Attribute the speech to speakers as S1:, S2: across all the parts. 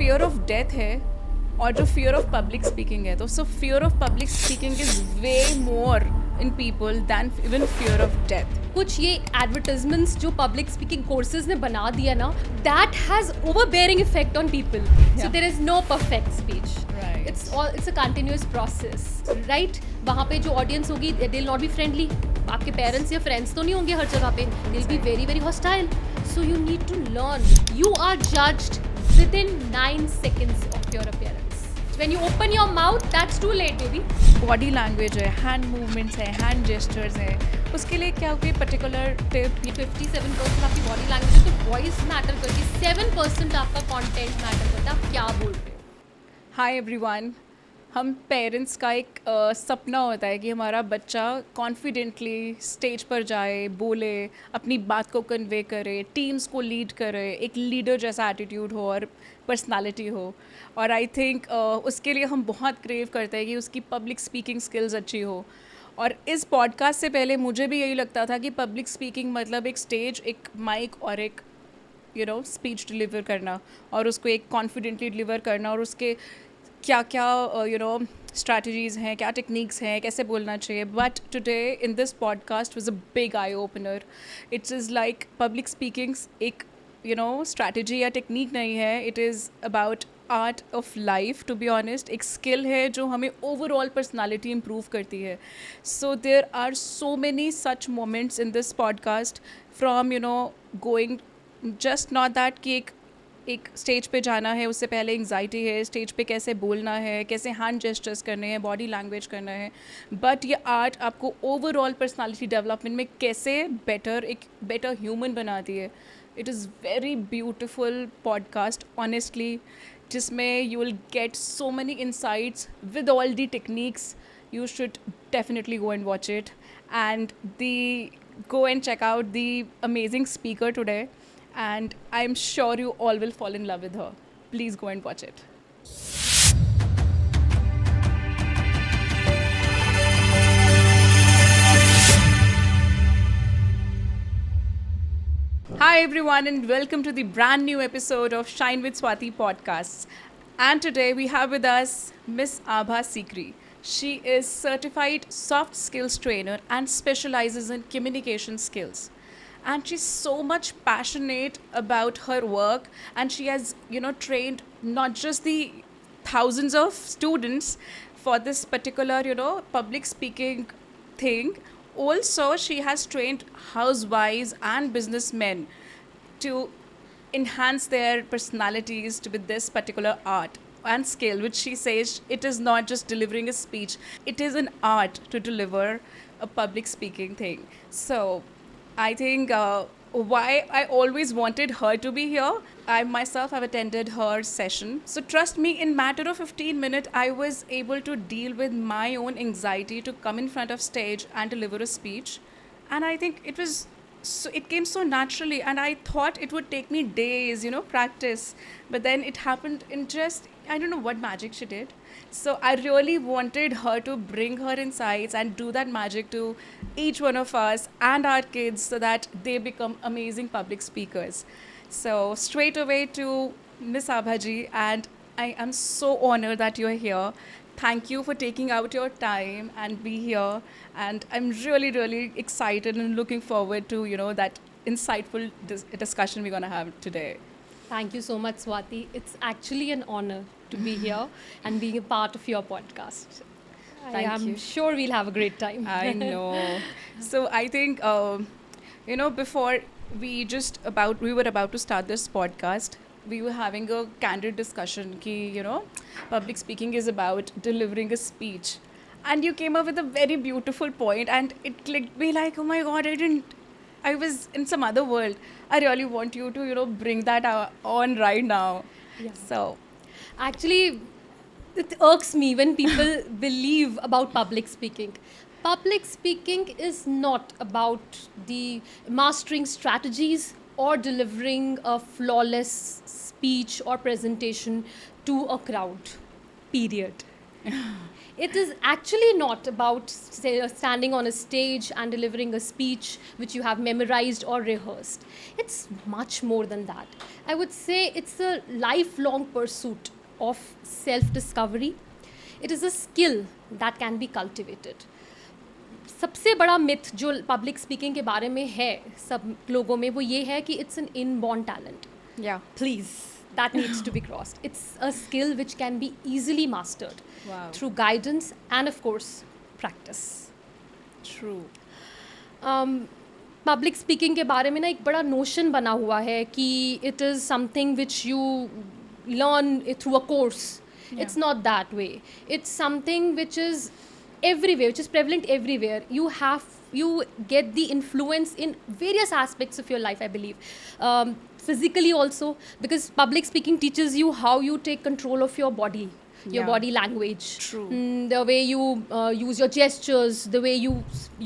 S1: fear of death है और जो fear of public speaking है, तो so fear of public speaking is way more in people than even fear of death.
S2: कुछ ये advertisements जो पब्लिक स्पीकिंग कोर्सेज ने बना दिया ना, that has overbearing effect on people. So there is no perfect speech.
S1: Right.
S2: It's a continuous process, right? वहाँ पे जो ऑडियंस होगी they will not be friendly. आपके पेरेंट्स या फ्रेंड्स तो नहीं होंगे हर जगह पे. They will be very very hostile. So you need to learn. You are judged within 9 seconds of your appearance. When you open your mouth, that's too late, baby.
S1: Body language है, hand movements है, hand gestures है, उसके लिए क्या कोई particular tip?
S2: 57% आपकी body language है, तो वॉइस मैटर करती है. 7% आपका कंटेंट मैटर करता है. आप क्या बोल रहे हो?
S1: Hi everyone. हम पेरेंट्स का एक सपना होता है कि हमारा बच्चा कॉन्फिडेंटली स्टेज पर जाए, बोले, अपनी बात को कन्वे करे, टीम्स को लीड करे, एक लीडर जैसा एटीट्यूड हो और पर्सनालिटी हो. और आई थिंक उसके लिए हम बहुत क्रेव करते हैं कि उसकी पब्लिक स्पीकिंग स्किल्स अच्छी हो. और इस पॉडकास्ट से पहले मुझे भी यही लगता था कि पब्लिक स्पीकिंग मतलब एक स्टेज, एक माइक और एक स्पीच डिलीवर करना, और उसको एक कॉन्फिडेंटली डिलीवर करना, और उसके क्या क्या स्ट्रैटेजीज़ हैं, क्या टेक्निक्स हैं, कैसे बोलना चाहिए. But today in this podcast was a big eye opener. It's is like public speakings एक स्ट्रैटेजी या टेक्निक नहीं है. It is about art of life, to be honest. एक स्किल है जो हमें ओवरऑल पर्सनालिटी इम्प्रूव करती है. So there are so many such moments in this podcast, from going just not that कि एक स्टेज पे जाना है, उससे पहले एंग्जाइटी है, स्टेज पे कैसे बोलना है, कैसे हैंड जेस्चर्स करने हैं, बॉडी लैंग्वेज करना है. बट ये आर्ट आपको ओवरऑल पर्सनालिटी डेवलपमेंट में कैसे एक बेटर ह्यूमन बनाती है. It is very beautiful podcast honestly, जिसमें you will get so many insights with all the techniques. You should definitely go and watch it, and go and check out the amazing speaker today, and I'm sure you all will fall in love with her. Please go and watch it. Hi everyone, and welcome to the brand new episode of Shine with Swati podcasts. And today we have with us Miss Abha Sikri. She is certified soft skills trainer and specializes in communication skills. And she's so much passionate about her work, and she has trained not just the thousands of students for this particular public speaking thing. Also, she has trained housewives and businessmen to enhance their personalities with this particular art and skill, which she says it is not just delivering a speech, it is an art to deliver a public speaking thing. So I think why I always wanted her to be here. I myself have attended her session. So trust me, in matter of 15 minutes, I was able to deal with my own anxiety to come in front of stage and deliver a speech. And I think it came so naturally, and I thought it would take me days, practice. But then it happened in just, I don't know what magic she did. So I really wanted her to bring her insights and do that magic to each one of us and our kids so that they become amazing public speakers. So straight away to Miss Abhaji, and I am so honored that you're here. Thank you for taking out your time and be here. And I'm really, really excited and looking forward to, that insightful discussion we're going to have today.
S2: Thank you so much, Swati. It's actually an honor to be here and being a part of your podcast. I'm sure we'll have a great time.
S1: I know. So I think, before we were about to start this podcast, we were having a candid discussion ki, public speaking is about delivering a speech. And you came up with a very beautiful point, and it clicked me like, oh my God, I was in some other world. I really want you to, bring that on right now.
S2: Yeah.
S1: So,
S2: actually, it irks me when people believe about public speaking. Public speaking is not about the mastering strategies or delivering a flawless speech or presentation to a crowd. Period. It is actually not about standing on a stage and delivering a speech which you have memorized or rehearsed. It's much more than that. I would say it's a lifelong pursuit of self discovery. It is a skill that can be cultivated. सबसे बड़ा myth जो public speaking के बारे में है सब लोगों में वो ये है कि it's an inborn talent.
S1: Yeah.
S2: Please, that needs to be crossed. It's a skill which can be easily mastered
S1: Wow.
S2: through guidance and, of course, practice.
S1: True.
S2: Public speaking के बारे में ना एक बड़ा नोशन बना हुआ है कि it is something which you learn through a course. It's not that way. It's something which is everywhere, which is prevalent everywhere. You get the influence in various aspects of your life, I believe. Physically also, because public speaking teaches you how you take control of your body, your
S1: Yeah.
S2: body language.
S1: True.
S2: The way you use your gestures, the way you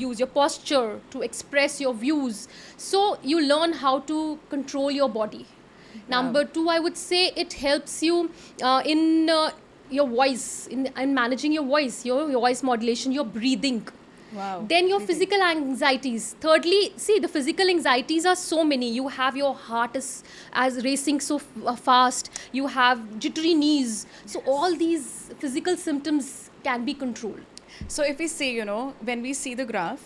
S2: use your posture to express your views. So you learn how to control your body. Number two, I would say it helps you in your voice, in managing your voice, your voice modulation, your breathing.
S1: Wow.
S2: Then your physical anxieties. Thirdly, see, the physical anxieties are so many. You have your heart is as racing so fast. You have jittery knees. So all these physical symptoms can be controlled.
S1: So if we see, when we see the graph,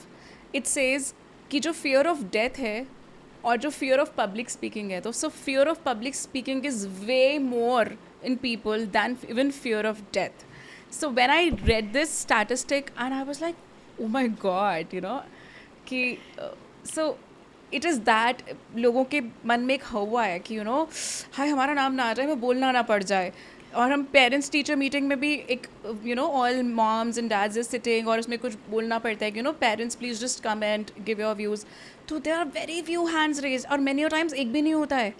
S1: it says कि जो fear of death है और जो fear of public speaking है, तो so fear of public speaking is way more in people than even fear of death. So when I read this statistic and I was like, oh my god, कि so it is that लोगों के मन में एक हवा है कि हाय हमारा नाम ना आ जाए, मैं बोलना ना पड़ जाए. और हम पेरेंट्स टीचर मीटिंग में भी एक all moms and dads is sitting और उसमें कुछ बोलना पड़ता है कि parents please just come and give your views. तो there are very few hands raise और मेनी टाइम्स एक भी नहीं होता है.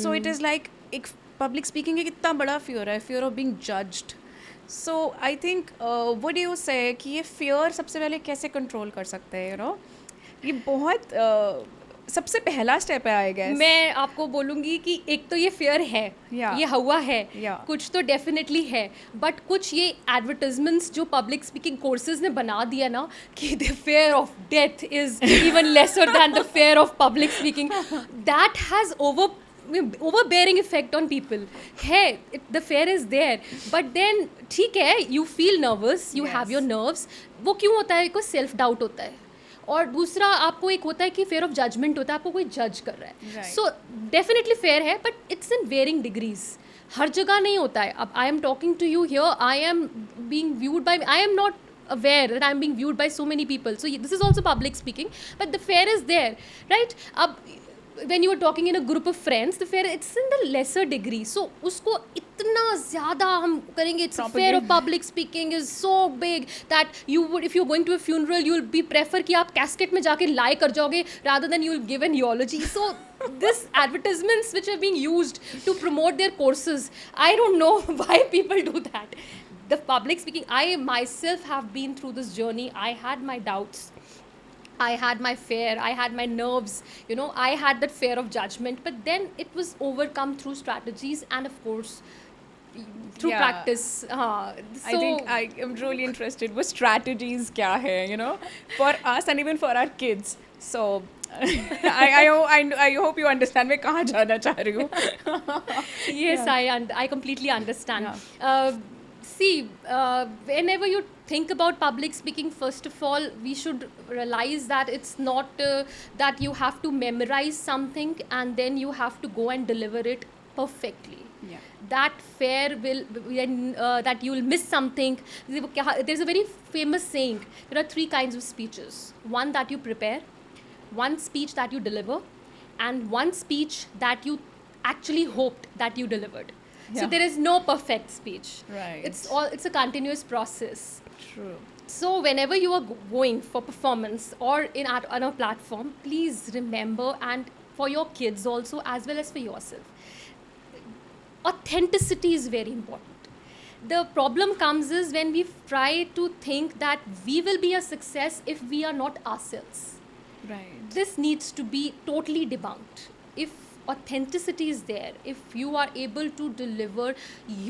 S1: सो इट इज़ लाइक एक पब्लिक स्पीकिंग का कितना बड़ा फियर है, fear of being judged. So I think what do you say कि ये फियर सबसे पहले कैसे कंट्रोल कर सकते हैं. ये बहुत सबसे पहला स्टेप है आई गेस.
S2: मैं आपको बोलूँगी कि एक तो ये फेयर है,
S1: Yeah.
S2: ये हवा है,
S1: Yeah.
S2: कुछ तो डेफिनेटली है, बट कुछ ये एडवर्टाइजमेंट्स जो पब्लिक स्पीकिंग कोर्सेज ने बना दिया ना कि the fair of death is even lesser than the fair of public speaking, that has overbearing effect on people. है, the fear is there, but then ठीक है, you feel nervous, you have your nerves. वो क्यों होता है? कोई self doubt होता है. और दूसरा आपको एक होता है कि फेयर ऑफ जजमेंट होता है, आपको कोई जज कर रहा है. सो डेफिनेटली फेयर है, but it's in varying degrees. हर जगह नहीं होता है. अब I am talking to you here, I am being viewed by, I am not aware that I'm being viewed by so many people. So this is also public speaking, but the fear is there, right? When you are talking in a group of friends, the fear, it's in the lesser degree. So उसको इतना ज़्यादा हम करेंगे. It's fear of public speaking is so big that you would, if you're going to a funeral, you'll be prefer कि आप casket में जाके lie कर जाओगे rather than you'll give an eulogy. So this advertisements which are being used to promote their courses, I don't know why people do that. The public speaking, I myself have been through this journey. I had my doubts. I had my fear, I had my nerves, I had that fear of judgment, but then it was overcome through strategies and of course through practice.
S1: I think I am really interested with strategies क्या है, for us and even for our kids. So I hope you understand मैं कहाँ जाना चाह रही हूँ.
S2: Yes, I completely understand. See, whenever you think about public speaking, first of all, we should realize that it's not that you have to memorize something and then you have to go and deliver it perfectly.
S1: Yeah.
S2: That fear will, that you will miss something. There's a very famous saying, there are 3 kinds of speeches. One that you prepare, one speech that you deliver, and one speech that you actually hoped that you delivered. So there is no perfect speech.
S1: Right.
S2: It's a continuous process.
S1: True.
S2: So whenever you are going for performance or on a platform, please remember, and for your kids also as well as for yourself, authenticity is very important. The problem comes is when we try to think that we will be a success if we are not ourselves.
S1: Right.
S2: This needs to be totally debunked. If authenticity is there if you are able to deliver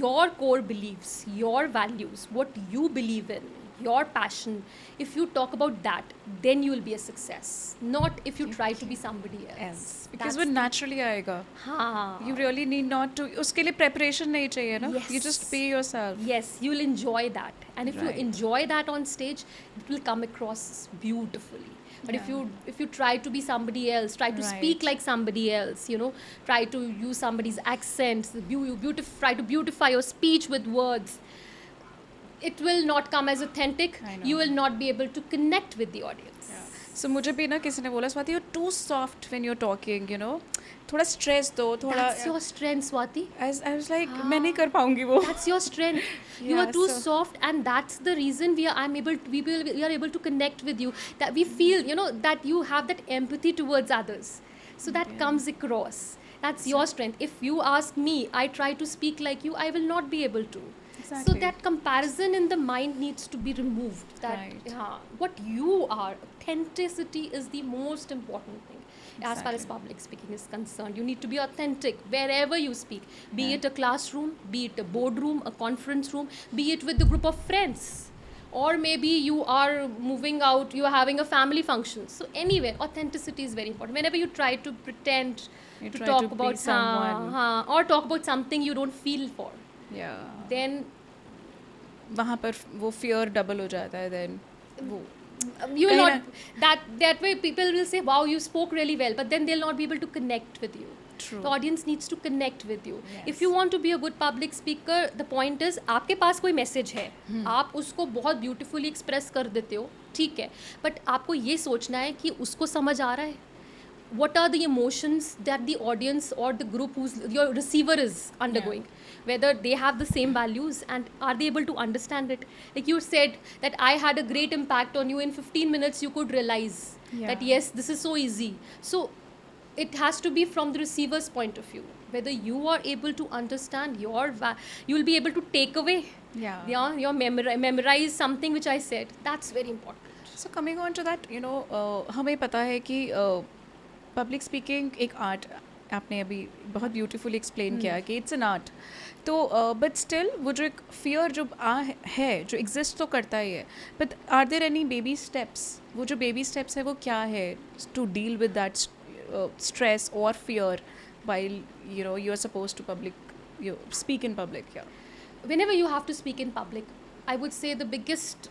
S2: your core beliefs, your values, what you believe in, your passion. If you talk about that, then you will be a success, not if you try to be somebody else.
S1: Because वो naturally आएगा.
S2: हाँ.
S1: You really need not to. उसके लिए preparation नहीं चाहिए ना.
S2: Yes.
S1: You just be yourself.
S2: Yes, you will enjoy that, and if you
S1: Right.
S2: enjoy that on stage, it will come across beautifully. But
S1: Yeah.
S2: if you try to be somebody else, try to speak
S1: Right.
S2: like somebody else, you know, try to use somebody's accents, try to beautify your speech with words, it will not come as authentic.
S1: I know.
S2: You will not be able to connect with the audience.
S1: So मुझे भी ना किसी ने बोला Swati you're too soft when you're talking, you know. थोड़ा stress दो, थोड़ा.
S2: That's your strength, Swati.
S1: I was like मैं नहीं कर पाऊंगी वो.
S2: That's your strength. You
S1: Yeah,
S2: are too
S1: so-
S2: soft, and that's the reason we are able to connect with you. That we feel, you know, that you have that empathy towards others. So that comes across. That's your strength. If you ask me, I try to speak like you, I will not be able to. So
S1: Exactly.
S2: that comparison in the mind needs to be removed. That
S1: Right.
S2: what you are, authenticity is the most important thing. As far as
S1: Exactly.
S2: public speaking is concerned, you need to be authentic wherever you speak, be
S1: Yeah.
S2: it a classroom, be it a boardroom, a conference room, be it with a group of friends, or maybe you are moving out, you are having a family function. So anywhere, authenticity is very important. Whenever you try to pretend
S1: You
S2: to
S1: try
S2: talk
S1: to be
S2: about
S1: someone.
S2: or talk about something you don't feel for,
S1: Yeah.
S2: then
S1: वहाँ पर वो fear double हो जाता है then. वो.
S2: you will
S1: Kahin
S2: not that way people will say, wow, you spoke really well, but then they'll not be able to connect with you.
S1: True.
S2: The audience needs to connect with you.
S1: Yes.
S2: If you want to be a good public speaker, the point is आपके पास कोई message है, आप उसको बहुत beautifully express कर देते हो, ठीक है, बट आपको ये सोचना है कि उसको समझ आ रहा है. What are the emotions that the audience or the group who's your receiver is undergoing? Whether they have the same values and are they able to understand it? Like you said that I had a great impact on you. In 15 minutes, you could realize that
S1: Yeah.
S2: yes, this is so easy. So it has to be from the receiver's point of view. Whether you are able to understand you will be able to take away,
S1: Yeah.
S2: your memorize something which I said. That's very important.
S1: So coming on to that, you know, हमें पता है कि public speaking एक art, आपने अभी बहुत beautifully explain किया कि इट्स एन आर्ट. तो बट स्टिल वो जो एक फियर जो है जो एग्जिस्ट तो करता ही है, but are there any baby steps? वो जो बेबी स्टेप्स है वो क्या है to deal with that stress और fear while you are supposed to speak in public?
S2: Whenever you have to speak in public, I would say the biggest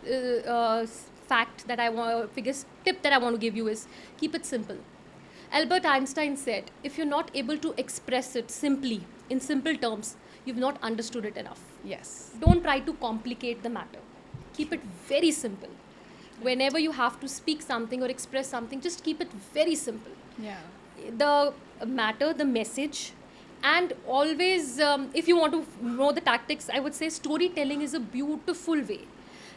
S2: biggest tip that I want to give you is keep it simple. Albert Einstein said, if you're not able to express it simply, in simple terms, you've not understood it enough.
S1: Yes.
S2: Don't try to complicate the matter. Keep it very simple. Whenever you have to speak something or express something, just keep it very simple.
S1: Yeah.
S2: The matter, the message, and always, if you want to know the tactics, I would say storytelling is a beautiful way.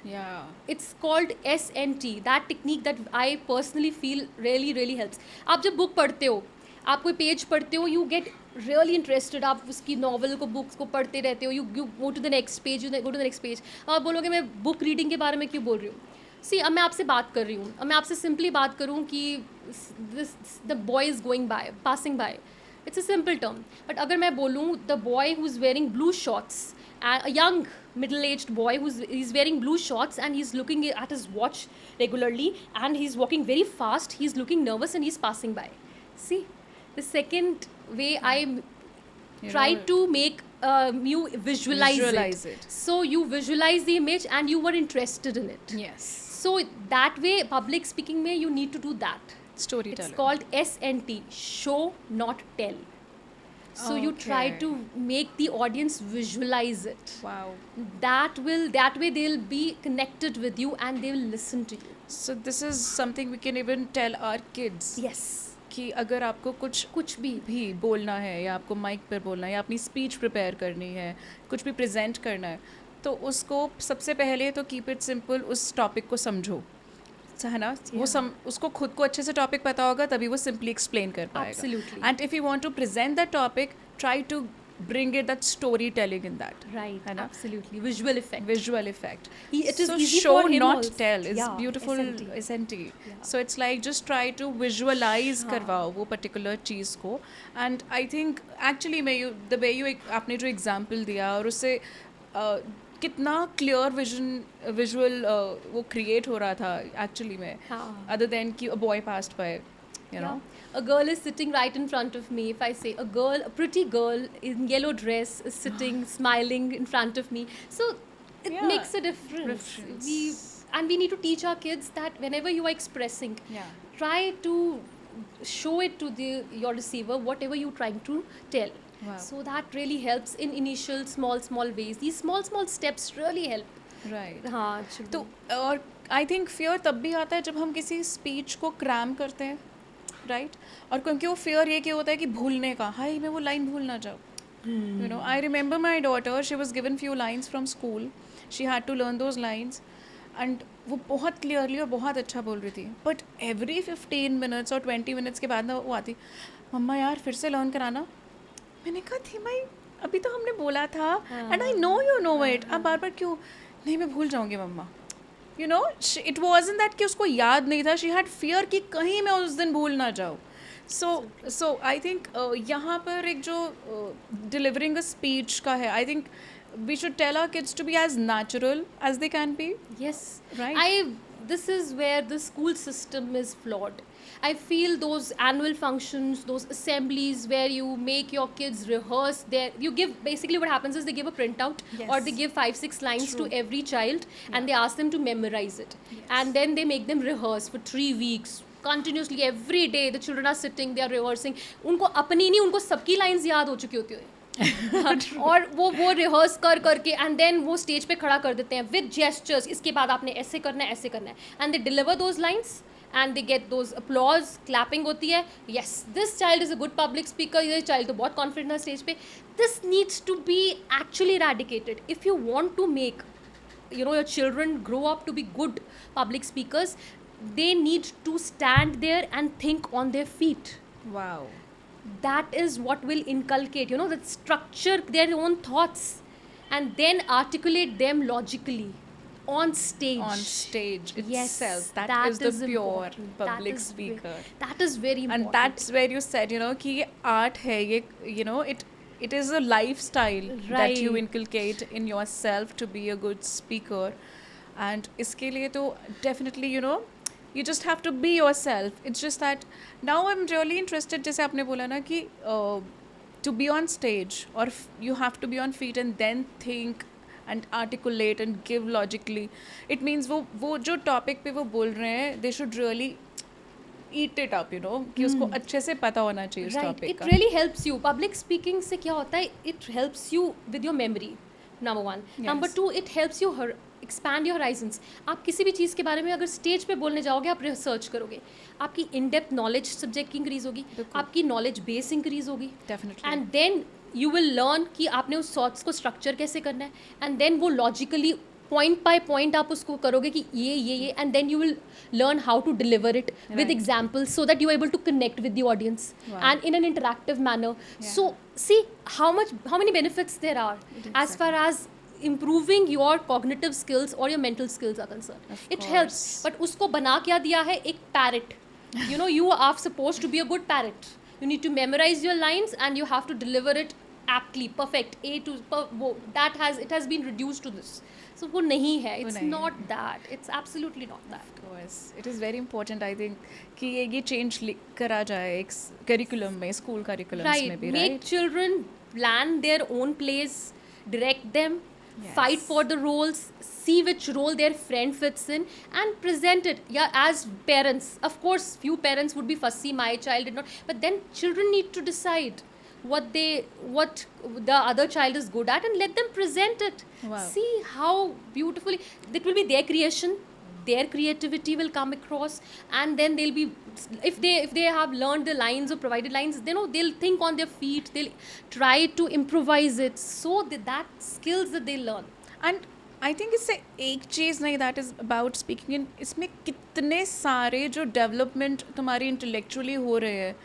S1: Yeah.
S2: It's called SNT, that technique that I personally feel really, really helps. आप जब book पढ़ते हो, आप कोई page पढ़ते हो, you get really interested, आप उसकी नॉवल को बुक्स को पढ़ते रहते हो, you go to the next page, you go to the next page. आप बोलोगे मैं बुक रीडिंग के बारे में क्यों बोल रही हूँ? See, अब मैं आपसे बात कर रही हूँ, अब मैं आपसे सिंपली बात करूँ कि the boy is going by, passing by. It's a simple term. But अगर मैं बोलूँ the boy who's wearing blue shorts, a young middle-aged boy he's wearing blue shorts and he's looking at his watch regularly and he's walking very fast, he's looking nervous and he's passing by. See, the second way I try to make you visualize
S1: it.
S2: So you visualize the image and you were interested in it.
S1: Yes.
S2: So that way, public speaking में you need to do that.
S1: Storytelling.
S2: It's called SNT, show not tell. So you try
S1: Okay.
S2: to make the audience visualize it.
S1: Wow.
S2: That way they'll be connected with you and they will listen to you.
S1: So this is something we can even tell our kids.
S2: Yes.
S1: कि अगर आपको कुछ भी बोलना है या आपको mic पर बोलना है या अपनी स्पीच प्रिपेयर करनी है, कुछ भी प्रेजेंट करना है, तो उसको सबसे पहले तो कीप इट सिंपल, उस टॉपिक को समझो, है ना? वो उसको खुद को अच्छे से टॉपिक पता होगा तभी वो सिंपली एक्सप्लेन कर पाएगा.
S2: Absolutely.
S1: And if you want to present that topic, try to bring it that storytelling in that.
S2: Right,
S1: है ना?
S2: absolutely. Visual effect.
S1: Visual effect.
S2: It is
S1: So
S2: easy
S1: show
S2: for him
S1: not
S2: also.
S1: tell is
S2: Yeah,
S1: beautiful
S2: SNT.
S1: SNT.
S2: Yeah.
S1: So it's like just try to visualize
S2: हाँ.
S1: करवाओ वो particular चीज़ को. And I think actually the way you आपने जो example दिया और उससे कितना clear visual वो create हो रहा था actually में.
S2: हाँ.
S1: Other than कि a boy passed by, you know.
S2: A girl is sitting right in front of me. If I say a pretty girl in yellow dress is sitting, smiling in front of me, so it
S1: Yeah.
S2: makes a difference.
S1: Difference.
S2: We need to teach our kids that whenever you are expressing,
S1: Yeah.
S2: try to show it to your receiver whatever you're trying to tell.
S1: Wow.
S2: So that really helps in initial small ways. These small steps really help.
S1: Right.
S2: हाँ
S1: तो और I think fear तब भी आता है जब हम किसी स्पीच को क्रैम करते हैं, राइट और क्योंकि वो फियर ये क्या होता है कि भूलने का, हाय मैं वो लाइन भूल ना जाऊँ. You know I remember my daughter, she was given few lines from school, she had to learn those lines and वो बहुत क्लियरली और बहुत अच्छा बोल रही थी, बट एवरी 15 मिनट्स और 20 मिनट्स के बाद ना वो आती, मम्मा यार फिर से लर्न कराना. मैंने कहा थी भाई अभी तो हमने बोला था and I know you know it, अब बार बार क्यों, नहीं मैं भूल जाऊँगी मम्मा. You know it wasn't that कि उसको याद नहीं था, शी हैड फियर कि कहीं मैं उस दिन भूल ना जाऊँ. सो आई थिंक यहाँ पर एक जो डिलीवरिंग अ स्पीच का है, I think we should tell our kids to be as natural as they can be.
S2: Yes.
S1: Right.
S2: This is where the school system is flawed. I feel those annual functions, those assemblies where you make your kids rehearse you give, basically what happens is they give a printout.
S1: Yes.
S2: Or they give 5-6 lines
S1: True.
S2: to every child.
S1: Yeah.
S2: And they ask them to memorize it.
S1: Yes.
S2: And then they make them rehearse for 3 weeks. Continuously every day the children are sitting, they are rehearsing. उनको अपनी नहीं, उनको सबकी lines याद हो चुकी होती है. और वो रिहर्स करके एंड देन वो स्टेज पे खड़ा कर देते हैं विद जेस्चर्स, इसके बाद आपने ऐसे करना है and they deliver those lines and they get those applause, clapping होती है, yes this child is a good public speaker, ये चाइल्ड तो बहुत कॉन्फिडेंट है स्टेज पे. This needs to be actually eradicated if you want to make your children grow up to be good public speakers. They need to stand there and think on their feet.
S1: Wow.
S2: That is what will inculcate, that structure their own thoughts and then articulate them logically on stage.
S1: On stage
S2: Yes,
S1: itself. That is the pure
S2: important.
S1: public speaker.
S2: That is very important.
S1: And that's where you said, कि ये art है, ये, it is a lifestyle that you
S2: Right.
S1: inculcate in yourself to be a good speaker. And इसके लिए तो definitely, you just have to be yourself. It's just that now I'm really interested, जैसे आपने बोला ना कि to be on stage or you have to be on feet and then think and articulate and give logically. It means वो जो topic पे वो बोल रहे हैं, they should really eat it up, कि उसको अच्छे से पता होना चाहिए उस
S2: Right.
S1: topic
S2: It
S1: का.
S2: really helps you. Public speaking से क्या होता है? It helps you with your memory. Number 1.
S1: Yes.
S2: Number 2, it helps you expand your horizons. आप किसी भी चीज़ के बारे में अगर स्टेज पे बोलने जाओगे, आप रिसर्च करोगे, आपकी इन डेप्थ नॉलेज सब्जेक्ट की इंक्रीज होगी, आपकी नॉलेज बेस इंक्रीज होगी.
S1: Definitely.
S2: And then you will learn कि आपने उस थॉट्स को स्ट्रक्चर कैसे करना है एंड देन वो लॉजिकली पॉइंट बाय पॉइंट आप उसको करोगे कि ये and then you will learn how to deliver it with
S1: Right.
S2: Examples so that you able to connect with the audience
S1: Wow.
S2: And in an interactive manner.
S1: Yeah.
S2: So see how many benefits there are as far as improving your cognitive skills or your mental skills are concerned.
S1: Of
S2: It helps.
S1: course.
S2: But उसको बना क्या दिया है एक parrot. You are supposed to be a good parrot. You need to memorize your lines and you have to deliver it aptly, perfect. It has been reduced to this. So वो नहीं है. It's
S1: नहीं
S2: not that. It's absolutely not that.
S1: Of course. It is very important, I think, कि ये change करा जाए एक curriculum में, school curriculums में
S2: Right.
S1: भी,
S2: Make
S1: right?
S2: children plan their own plays, direct them,
S1: Yes.
S2: fight for the roles, see which role their friend fits in, and present it. Yeah, as parents, of course, few parents would be fussy. My child did not, but then children need to decide what the other child is good at, and let them present it.
S1: Wow.
S2: See how beautifully it will be their creation. Their creativity will come across, and then they'll be, if they have learned the lines or provided lines, they'll think on their feet, they'll try to improvise it, so that skills that they learn.
S1: And I think इससे एक चीज़ नहीं, that is about speaking in, इसमें कितने सारे जो development तुम्हारी intellectually हो रहे हैं,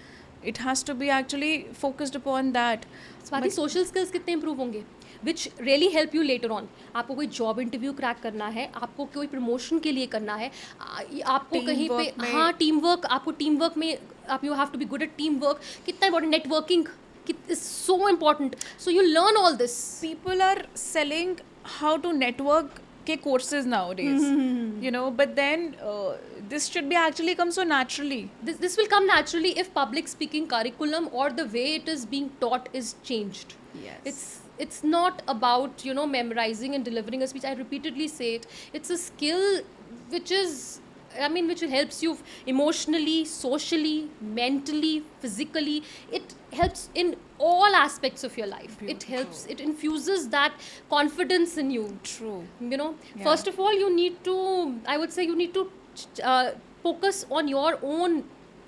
S1: It has to be actually focused upon that.
S2: Swati social skills कितने इंप्रूव होंगे which really help you later on. आपको कोई जॉब इंटरव्यू क्रैक करना है, आपको कोई प्रमोशन के लिए करना है, आपको कहीं पे
S1: Teamwork में.
S2: हाँ टीम वर्क, आपको टीम वर्क में आप you have to be good at team work. कितना important networking is so important. So you learn all this.
S1: People are selling how to network के courses nowadays, you know, but then this should be actually come so naturally.
S2: This will come naturally if public speaking curriculum or the way it is being taught is changed.
S1: Yes.
S2: It's not about, you know, memorizing and delivering a speech. I repeatedly say it. It's a skill which is, I mean, which helps you emotionally, socially, mentally, physically. It helps in all aspects of your life. It helps, it infuses that confidence in you.
S1: True.
S2: You know,
S1: Yeah.
S2: first of all, you need to, I would say, you need to focus on your own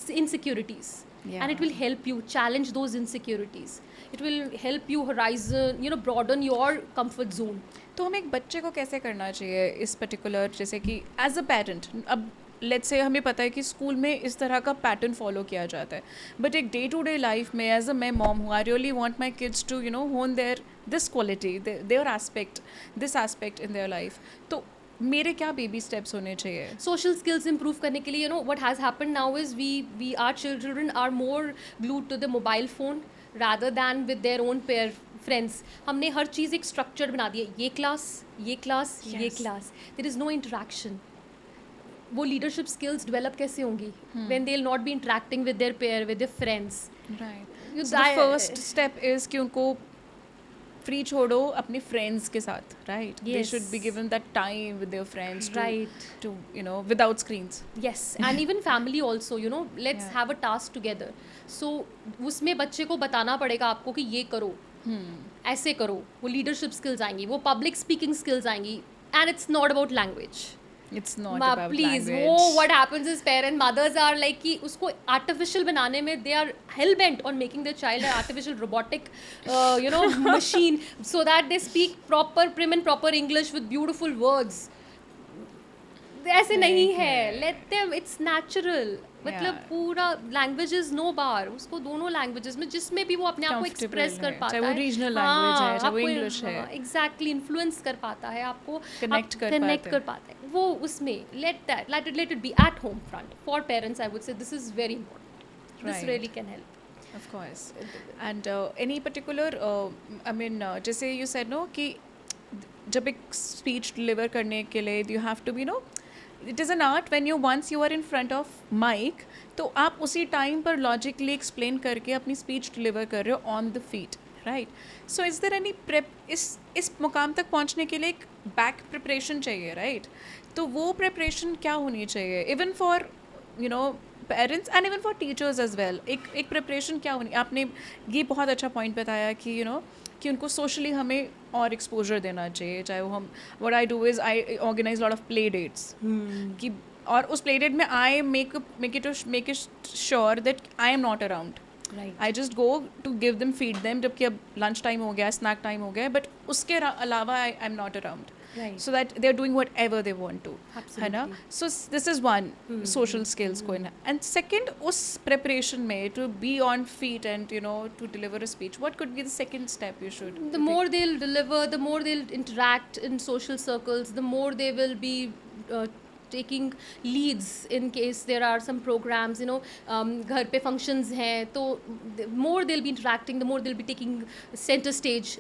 S2: insecurities.
S1: Yeah.
S2: And it will help you challenge those insecurities. It will help you horizon, you know, broaden your comfort zone.
S1: तो हम एक बच्चे को कैसे करना चाहिए इस particular, जैसे कि एज अ पेरेंट, अब लेट्स से हमें पता है कि स्कूल में इस तरह का पैटर्न फॉलो किया जाता है, बट एक डे टू डे लाइफ में एज अ मैं मॉम हूँ, I really want my kids to you know hone their this quality, their aspect, this aspect in their life. तो मेरे क्या बेबी स्टेप्स होने चाहिए?
S2: Social skills improve करने के लिए, you know, what has happened now is we our children are more glued to the mobile phone rather than with their own pair friends. हमने हर चीज़ एक structured बना दी है. ये class, ये
S1: Yes.
S2: class. There is no interaction. वो leadership skills develop कैसे होंगी when they'll not be interacting with their pair, with their friends.
S1: Right.
S2: You
S1: So the
S2: die-
S1: first step is कि उनको फ्री छोड़ो अपने फ्रेंड्स के साथ, right? They
S2: Yes.
S1: Should be given that time with their friends
S2: Right.
S1: To you know without screens.
S2: Yes, and even family also, you know, let's
S1: Yeah.
S2: have a task together. So उसमें बच्चे को बताना पड़ेगा आपको कि ये करो, ऐसे करो. वो लीडरशिप स्किल्स आएंगी, वो पब्लिक स्पीकिंग स्किल्स आएंगी. And it's not about language.
S1: It's not about
S2: please
S1: language.
S2: वो what happens is parent mothers are like कि उसको आर्टिफिशियल बनाने में they are hell bent on making the child artificial robotic you know machine so that they speak proper prim and proper English with beautiful words. ऐसे नहीं है. Let them, it's natural. मतलब
S1: Yeah.
S2: पूरा language is no बार. उसको दोनों languages में जिसमें भी वो अपने आप को
S1: Comfortable
S2: एक्सप्रेस कर
S1: है.
S2: पाता
S1: चाहे वो
S2: है,
S1: regional language है, चाहे वो English है.
S2: एग्जैक्टली इन्फ्लुएंस कर पाता है आपको,
S1: Connect कर
S2: कनेक्ट
S1: पाते
S2: कर
S1: हैं.
S2: पाता है वो उसमें. let it be at home front for parents. I would say this is very important. This
S1: Right.
S2: really can help.
S1: Of course. And any particular, I mean, जैसे you said no कि जब एक speech deliver करने के लिए you have to be no, it is an art when once you are in front of mic, तो आप उसी टाइम पर logically explain करके अपनी speech deliver कर रहे हो on the feet, right? So is there any prep, इस मुकाम तक पहुंचने के लिए एक back preparation चाहिए, right? तो वो preparation क्या होनी चाहिए even for you know parents and even for teachers as well? एक प्रिपरेशन क्या होनी? आपने ये बहुत अच्छा पॉइंट बताया कि यू नो कि उनको सोशली हमें और एक्सपोजर देना चाहिए. चाहे वो हम what I do is I organize lot of play dates कि, और उस प्ले डेट में I make it sure that I am not around.
S2: Right.
S1: I just go to give them feed them, जबकि अब लंच टाइम हो गया, snack time हो गया, बट उसके अलावा आई am not around.
S2: Right.
S1: So that they're doing whatever they want to. है ना?
S2: Absolutely.
S1: So this is one social skills को. And second, उस preparation में to be on feet and you know to deliver a speech, what could be the second step you should?
S2: The more they'll deliver, the more they'll interact in social circles, the more they will be taking leads in case there are some programs, you know, घर पे functions हैं, तो the more they'll be interacting, the more they'll be taking center stage,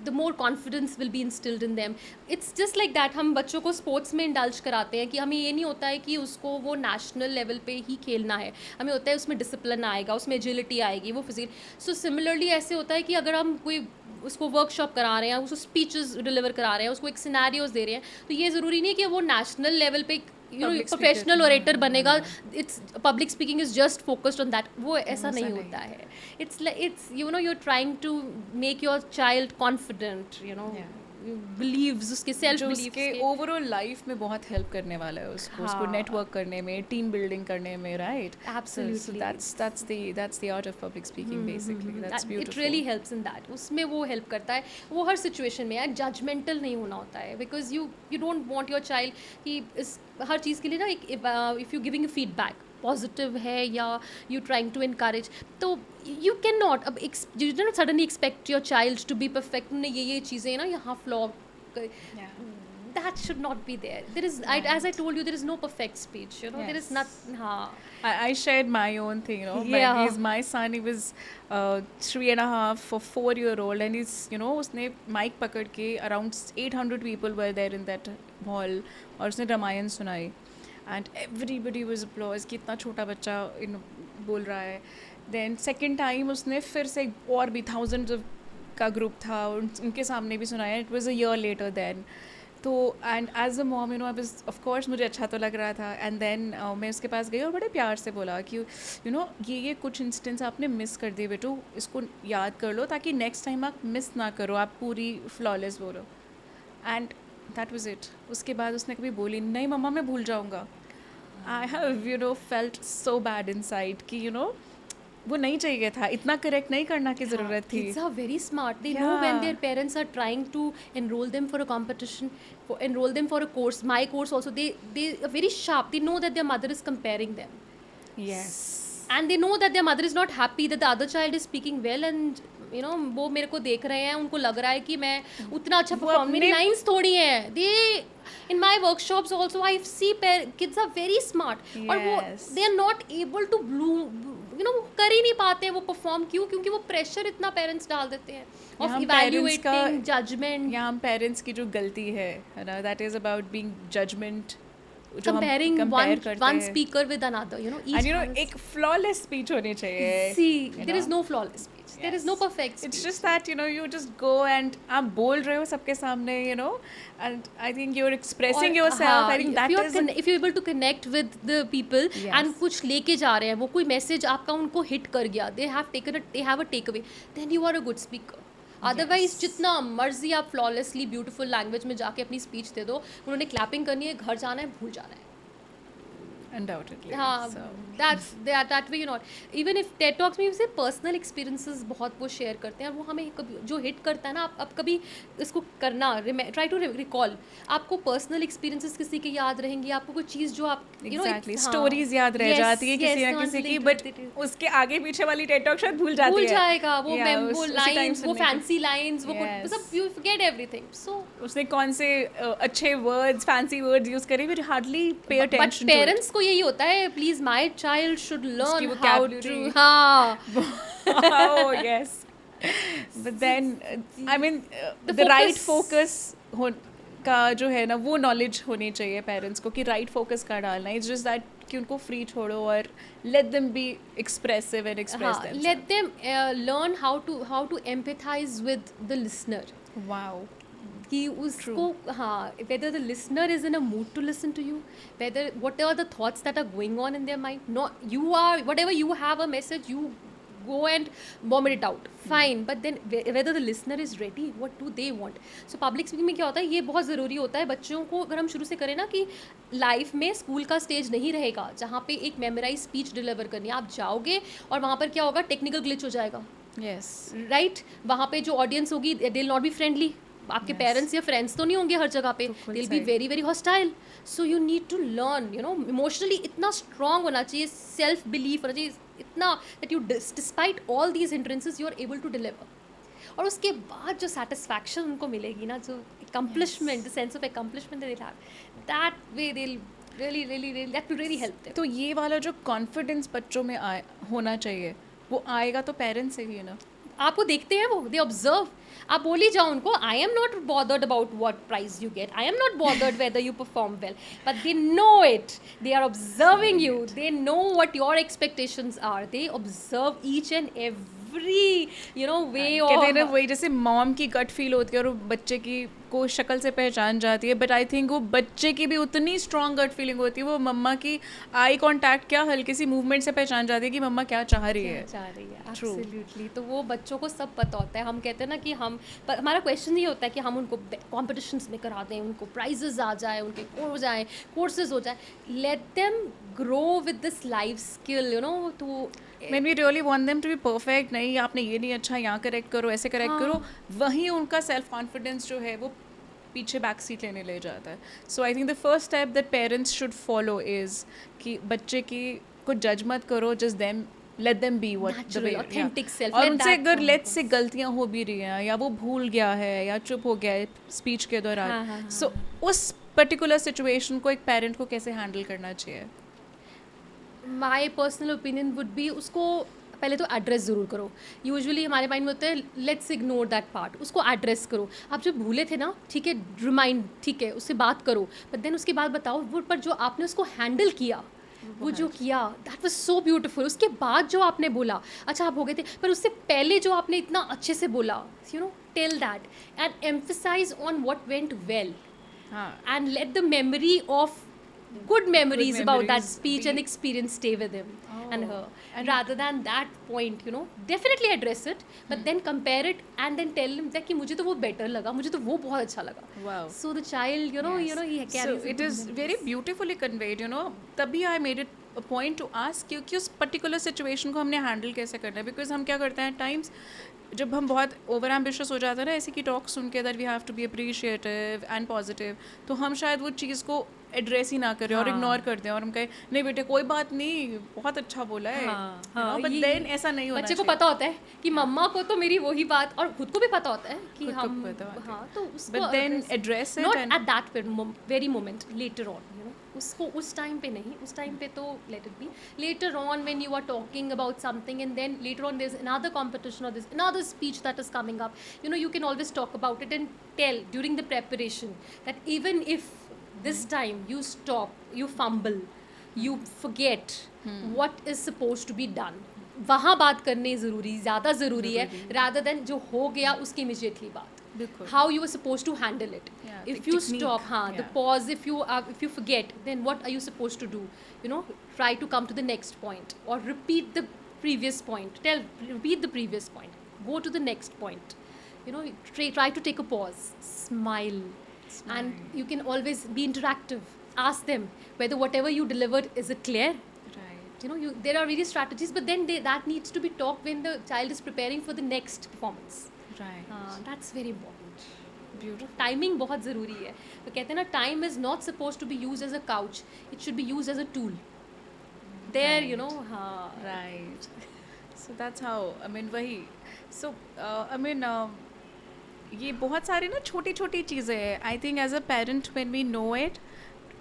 S2: the more confidence will be instilled in them. It's just like that. हम बच्चों को sports में indulge कराते हैं कि हमें ये नहीं होता है कि उसको वो नेशनल लेवल पे ही खेलना है. हमें होता है उसमें डिसिप्लिन आएगा, उसमें एजिलिटी आएगी, वो फिजिकल. सो सिमिलरली ऐसे होता है कि अगर हम कोई उसको वर्कशॉप करा रहे हैं, उसको स्पीचेस डिलीवर करा रहे हैं, उसको एक सिनेरियोज दे रहे हैं, तो ये ज़रूरी नहीं है कि वो नेशनल लेवल पे you know
S1: Public speaker.
S2: Professional orator बनेगा. It's public speaking is just focused on that. वो ऐसा नहीं होता है. It's you know you are trying to make your child confident, you know believes, उसके सेल्फ
S1: जो
S2: believes
S1: उसके ओवरऑल लाइफ में बहुत हेल्प करने वाला है उसको
S2: हाँ.
S1: नेटवर्क करने में, टीम बिल्डिंग करने में, right?
S2: Absolutely.
S1: that's the art of public speaking basically. That's
S2: It
S1: beautiful.
S2: really helps in that. उसमें वो हेल्प करता है. वो हर सिचुएशन में यार जजमेंटल नहीं होना होता है, because you don't want your child कि इस हर चीज़ के लिए ना एक if you giving feedback, positive है या यू ट्राइंग टू इनकरेज, तो यू कैन नॉट अब you don't suddenly expect your child to be perfect, ने ये चीज़ें ना यहाँ flaw, that should not be there. There is, as I told you, there is no perfect speech, you know. There is not.
S1: I shared my own thing, you know.
S2: Yeah.
S1: My son, he was 3.5 or 4-year-old, and he's, you know, उसने mic पकड़ के around 800 people were there in that hall, और उसने रामायण सुनाई, and everybody was applause कि इतना छोटा बच्चा बोल रहा है. Then second time उसने फिर से और भी thousands का group था, उनके सामने भी सुनाया. It was a year later then. तो and as a mom you know I was of course मुझे अच्छा तो लग रहा था. एंड देन मैं उसके पास गई और बड़े प्यार से बोला कि यू नो ये कुछ इंस्टेंस आपने मिस कर दिए बेटू, इसको याद कर लो ताकि नेक्स्ट टाइम आप मिस ना करो, आप पूरी फ्लॉलेस बोलो. And that was it. उसके बाद उसने कभी बोली नहीं मम्मा मैं भूल जाऊँगा. I have you know felt so bad inside कि यू नो वो नहीं चाहिए था, इतना करेक्ट नहीं करना की ज़रूरत थी.
S2: Kids are very smart. They know when their parents are trying to enroll them for a competition, enroll them for a course. My course also, they are very sharp. They know that their mother is comparing them.
S1: Yes.
S2: And they know that their mother is not happy that the other child is speaking well, and you know वो मेरे को देख रहे हैं, उनको लग रहा है कि मैं उतना अच्छा परफॉर्म, मेरी लाइन्स थोड़ी हैं. They in my workshops also I see kids are very smart. और वो they are not able to bloom, you know, कर ही नहीं पाते वो परफॉर्म. क्यों? क्योंकि वो प्रेशर इतना पेरेंट्स डाल देते हैं ऑफ इवैल्यूएटिंग जजमेंट.
S1: यहाँ हम पेरेंट्स की जो गलती है ना, that is about being judgement,
S2: comparing one speaker with another, you know, each
S1: and you know एक flawless speech होनी चाहिए.
S2: See, there is no flawless speech. Yes. There is no perfect speech.
S1: It's just that you know you just go and आप बोल रहे हो सबके सामने, you know, and I think you're expressing yourself. I think that is
S2: if you're able to connect with the people and कुछ लेके जा रहे हैं, वो कोई मैसेज आपका उनको हिट कर गया, they have a takeaway, then you are a good speaker. Otherwise जितना मर्जी आप फ्लॉलेसली ब्यूटीफुल लैंग्वेज में जाके अपनी स्पीच दे दो, उन्होंने क्लैपिंग करनी है, घर जाना है, भूल जाना है.
S1: undoubtedly.
S2: हाँ, that's that way, you know. Even if TED Talks में से पर्सनल एक्सपीरियंसेस बहुत वो शेयर करते हैं, वो हमें कभी जो हिट करता है ना, आप कभी इसको करना, ट्राई टू रिकॉल. आपको पर्सनल एक्सपीरियंसेस किसी के याद रहेंगी, आपको कोई चीज़ जो आप
S1: एग्जैक्टली स्टोरीज याद रह जाती है किसी ना किसी की, बट उसके आगे पीछे वाली TED Talk शायद भूल जाती है,
S2: भूल जाएगा वो लाइंस, वो फैंसी लाइंस, वो मतलब यू फॉरगेट एवरीथिंग. सो
S1: उसने कौन से अच्छे वर्ड्स, फैंसी वर्ड्स यूज करे, we hardly pay attention to.
S2: Parents को यही होता है, please my child should learn how to.
S1: Oh yes, but then I mean the right focus का जो है ना, वो नॉलेज होनी चाहिए पेरेंट्स को कि राइट फोकस का डालना. इट्स जस्ट दैट कि उनको फ्री छोड़ो और let them be expressive and express themselves.
S2: Let them learn how to empathize with the listener.
S1: Wow.
S2: कि उसको हाँ, whether the listener is in a mood to listen to you, whether whatever the thoughts that are going on in their mind, no, you are whatever you have a message, you go and vomit it out, fine, but then whether the listener is ready, what do they want. So public speaking में क्या होता है, ये बहुत ज़रूरी होता है बच्चों को. अगर हम शुरू से करें ना कि लाइफ में स्कूल का स्टेज नहीं रहेगा जहाँ पे एक मेमोराइज स्पीच डिलीवर करनी है, आप जाओगे और वहाँ पर क्या होगा, टेक्निकल ग्लिच हो जाएगा.
S1: Yes.
S2: राइट, वहाँ पे जो ऑडियंस होगी they will not be friendly. आपके पेरेंट्स या फ्रेंड्स तो नहीं होंगे हर जगह पे, they will be very very hostile. So you need to learn, you know, emotionally इतना स्ट्रॉन्ग होना चाहिए, सेल्फ बिलीफ होना चाहिए इतना that you despite all these hindrances you are able to deliver. और उसके बाद जो सेटिस्फैक्शन उनको मिलेगी ना, जो accomplishment, the sense of accomplishment they will have, that way they really that will really help them.
S1: तो ये वाला जो कॉन्फिडेंस बच्चों में होना चाहिए, वो आएगा तो पेरेंट्स से ही है ना.
S2: आपको देखते हैं वो, दे ऑब्जर्व. आप बोल ही जाओ उनको, I am not bothered about what prize you get, I am not bothered whether you perform well, but they know it, they are observing you, they know what your expectations are, they observe each and every you know way of.
S1: कहते हैं ना, वही जैसे mom की gut feel होती है और बच्चे की को शक्ल से पहचान जाती है, बट आई थिंक वो बच्चे की भी उतनी स्ट्रॉन्ग गट फीलिंग होती है. वो मम्मा की आई कांटेक्ट, क्या हल्की सी मूवमेंट से पहचान जाती है कि मम्मा क्या चाह रही है.
S2: एब्सोल्युटली. तो वो बच्चों को सब पता होता है. हम कहते हैं ना कि हमारा क्वेश्चन ये होता है कि हम उनको कॉम्पिटिशन्स में करा दें, उनको प्राइजेस आ जाए, उनके कोर्सेज हो जाए, let them grow with this life skill, you know. तो
S1: When we really want them to be perfect, नहीं आपने ये नहीं अच्छा, यहाँ करेक्ट करो, ऐसे करेक्ट करो, वहीं उनका सेल्फ कॉन्फिडेंस जो है वो पीछे बैक सीट लेने ले जाता है. So I think the first step that parents should follow is कि बच्चे की को जज मत करो, just them let them be what the
S2: Natural,
S1: way,
S2: authentic self,
S1: और
S2: let
S1: उनसे
S2: that
S1: अगर
S2: come
S1: लेट्स से
S2: across.
S1: गलतियां हो भी रही हैं या वो भूल गया है या चुप हो गया है स्पीच के
S2: हाँ,
S1: दौरान,
S2: हाँ,
S1: सो उस पर्टिकुलर सिचुएशन को एक पेरेंट को कैसे हैंडल करना चाहिए?
S2: My personal opinion would be, उसको पहले तो एड्रेस ज़रूर करो. यूजुअली हमारे माइंड में होता है लेट्स इग्नोर दैट पार्ट. उसको एड्रेस करो. आप जब भूले थे ना, ठीक है, रिमाइंड, ठीक है, उससे बात करो, बट देन उसके बाद बताओ वो, पर जो आपने उसको हैंडल किया, वो जो किया, दैट वाज सो ब्यूटीफुल. उसके बाद जो आपने बोला, अच्छा आप हो गए थे, पर उससे पहले जो आपने इतना अच्छे से बोला, you know, tell that and emphasize on what went well,
S1: हाँ,
S2: and let the memory of good memories about that
S1: memories
S2: speech
S1: be-
S2: and experience stay with him and
S1: Oh,
S2: her,
S1: and-
S2: rather than that point, you know, definitely address it, but then compare it and then tell him that कि मुझे तो वो better लगा, मुझे तो वो बहुत अच्छा लगा.
S1: Wow.
S2: So the child, you know,
S1: Yes.
S2: he
S1: So
S2: carries
S1: it is very beautifully conveyed, you know. तभी I made it a point to ask you कि उस particular situation को हमने handle कैसे करना है, because हम क्या करते हैं times जब हम बहुत ओवर एम्बिशियस हो जाते हैं ना ऐसी की टॉक सुन के, that we have to be appreciative and positive, तो हम शायद वो चीज़ को एड्रेस ही ना करें और
S2: हाँ.
S1: इग्नोर कर दें और हम कहें नहीं बेटे कोई बात नहीं, बहुत अच्छा बोला है, बट देन ऐसा नहीं होना
S2: बच्चे को
S1: चाहिए.
S2: पता होता है कि मम्मा को तो मेरी वही बात, और खुद को भी पता होता है कि
S1: खुद को
S2: हम,
S1: पता होता है.
S2: हाँ, तो उसको
S1: But then address it
S2: not
S1: and-
S2: at that very moment, later on, you know, उसको उस टाइम पे नहीं, उस टाइम पे तो let it be. Later on when you are talking about something and then later on there's another competition or there's another speech that is coming up, you know, you can always talk about it and tell during the preparation that even if this time you stop, you fumble, you forget what is supposed to be done, वहाँ बात करनी ज़रूरी, ज़्यादा ज़रूरी है, rather than जो हो गया उसकी immediately बात.
S1: बिल्कुल.
S2: How you were supposed to handle it.
S1: Yeah,
S2: If
S1: the
S2: you
S1: technique,
S2: stop, the
S1: yeah.
S2: pause, if you forget, then what are you supposed to do? You know, try to come to the next point or repeat the previous point. Repeat the previous point. Go to the next point. You know, try to take a pause. Smile. And you can always be interactive. Ask them whether whatever you delivered, is it clear?
S1: Right.
S2: You know, there are various strategies, but then that needs to be talked when the child is preparing for the next performance.
S1: Right.
S2: That's very important.
S1: Beautiful.
S2: Timing बहुत ज़रूरी है. तो कहते हैं ना, time is not suppose to be use as a couch, it should be use as a tool. There, you know, हाँ,
S1: Right. So that's how, I mean, वही. So, I mean, ये बहुत सारे ना छोटी छोटी चीज़ें हैं. I think as a parent when we know it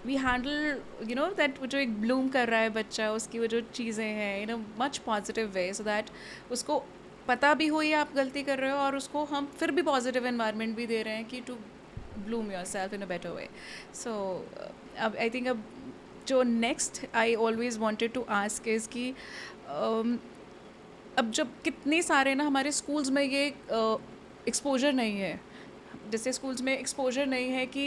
S1: we handle, you know, that वो जो एक ब्लूम कर रहा है बच्चा, उसकी वो जो चीज़ें हैं in a much positive way, so that उसको पता भी हो ये आप गलती कर रहे हो और उसको हम फिर भी पॉजिटिव एनवायरनमेंट भी दे रहे हैं कि to bloom your self in a better way. So अब आई थिंक अब जो next I always wanted to ask is कि अब जब कितने सारे ना हमारे स्कूल्स में ये एक्सपोजर नहीं है, जैसे स्कूल्स में एक्सपोजर नहीं है कि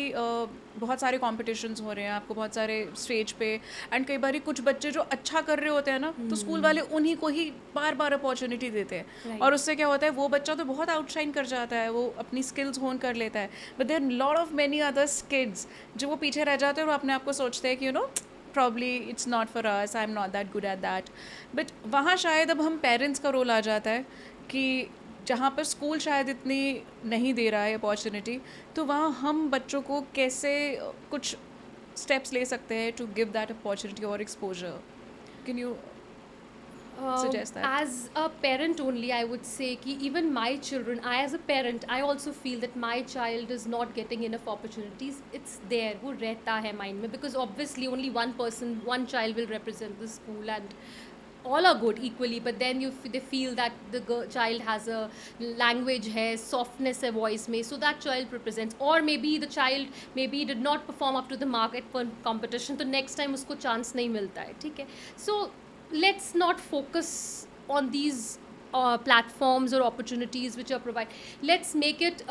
S1: बहुत सारे कॉम्पिटिशन्स हो रहे हैं, आपको बहुत सारे स्टेज पे, एंड कई बार कुछ बच्चे जो अच्छा कर रहे होते हैं ना, तो स्कूल वाले उन्हीं को ही बार बार अपॉर्चुनिटी देते हैं.
S2: Right.
S1: और उससे क्या होता है, वो बच्चा तो बहुत आउटशाइन कर जाता है, वो अपनी स्किल्स होन कर लेता है, but there lot of many others kids जो वो पीछे रह जाते हैं और अपने आप को सोचते हैं कि you know probably it's not for us, I am not that good at that. But वहाँ शायद अब हम पेरेंट्स का रोल आ जाता है कि जहाँ पर स्कूल शायद इतनी नहीं दे रहा है अपॉर्चुनिटी, तो वहाँ हम बच्चों को कैसे कुछ स्टेप्स ले सकते हैं टू गिव दैट अपॉर्चुनिटी और exposure. Can you suggest that?
S2: As a parent only, I would say कि even my children, I as a parent, I also feel that my child is not getting enough opportunities. It's there, वो रहता है mind में, because obviously only one person, one child will represent the school and all are good equally, but then they feel that the child has a language है, softness है voice में, so that child represents. Or maybe the child maybe did not perform up to the mark at one competition, तो next time उसको chance नहीं मिलता है, ठीक है. So let's not focus on these platforms or opportunities which are provided. Let's make it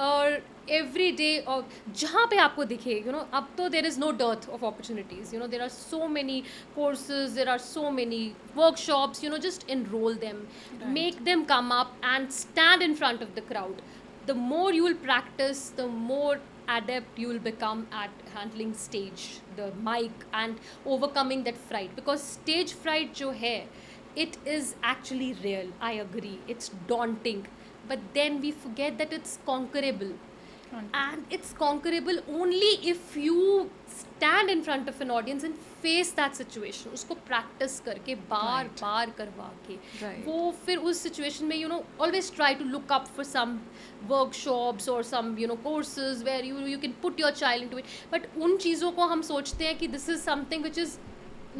S2: every day, or जहाँ पे आपको दिखे, you know, अब तो there is no dearth of opportunities, you know, there are so many courses, there are so many workshops, you know, just enroll them,
S1: Right.
S2: make them come up and stand in front of the crowd. The more you will practice, the more adept you will become at handling stage, the mic, and overcoming that fright, because stage fright जो है, it is actually real. I agree, it's daunting, but then we forget that it's conquerable. and it's conquerable only if you stand in front of an audience and face that situation, उसको practice करके बार
S1: Right.
S2: बार करवा के
S1: Right.
S2: वो फिर उस situation में always try to look up for some workshops or some courses where you can put your child into it, but उन चीज़ों को हम सोचते हैं कि this is something which is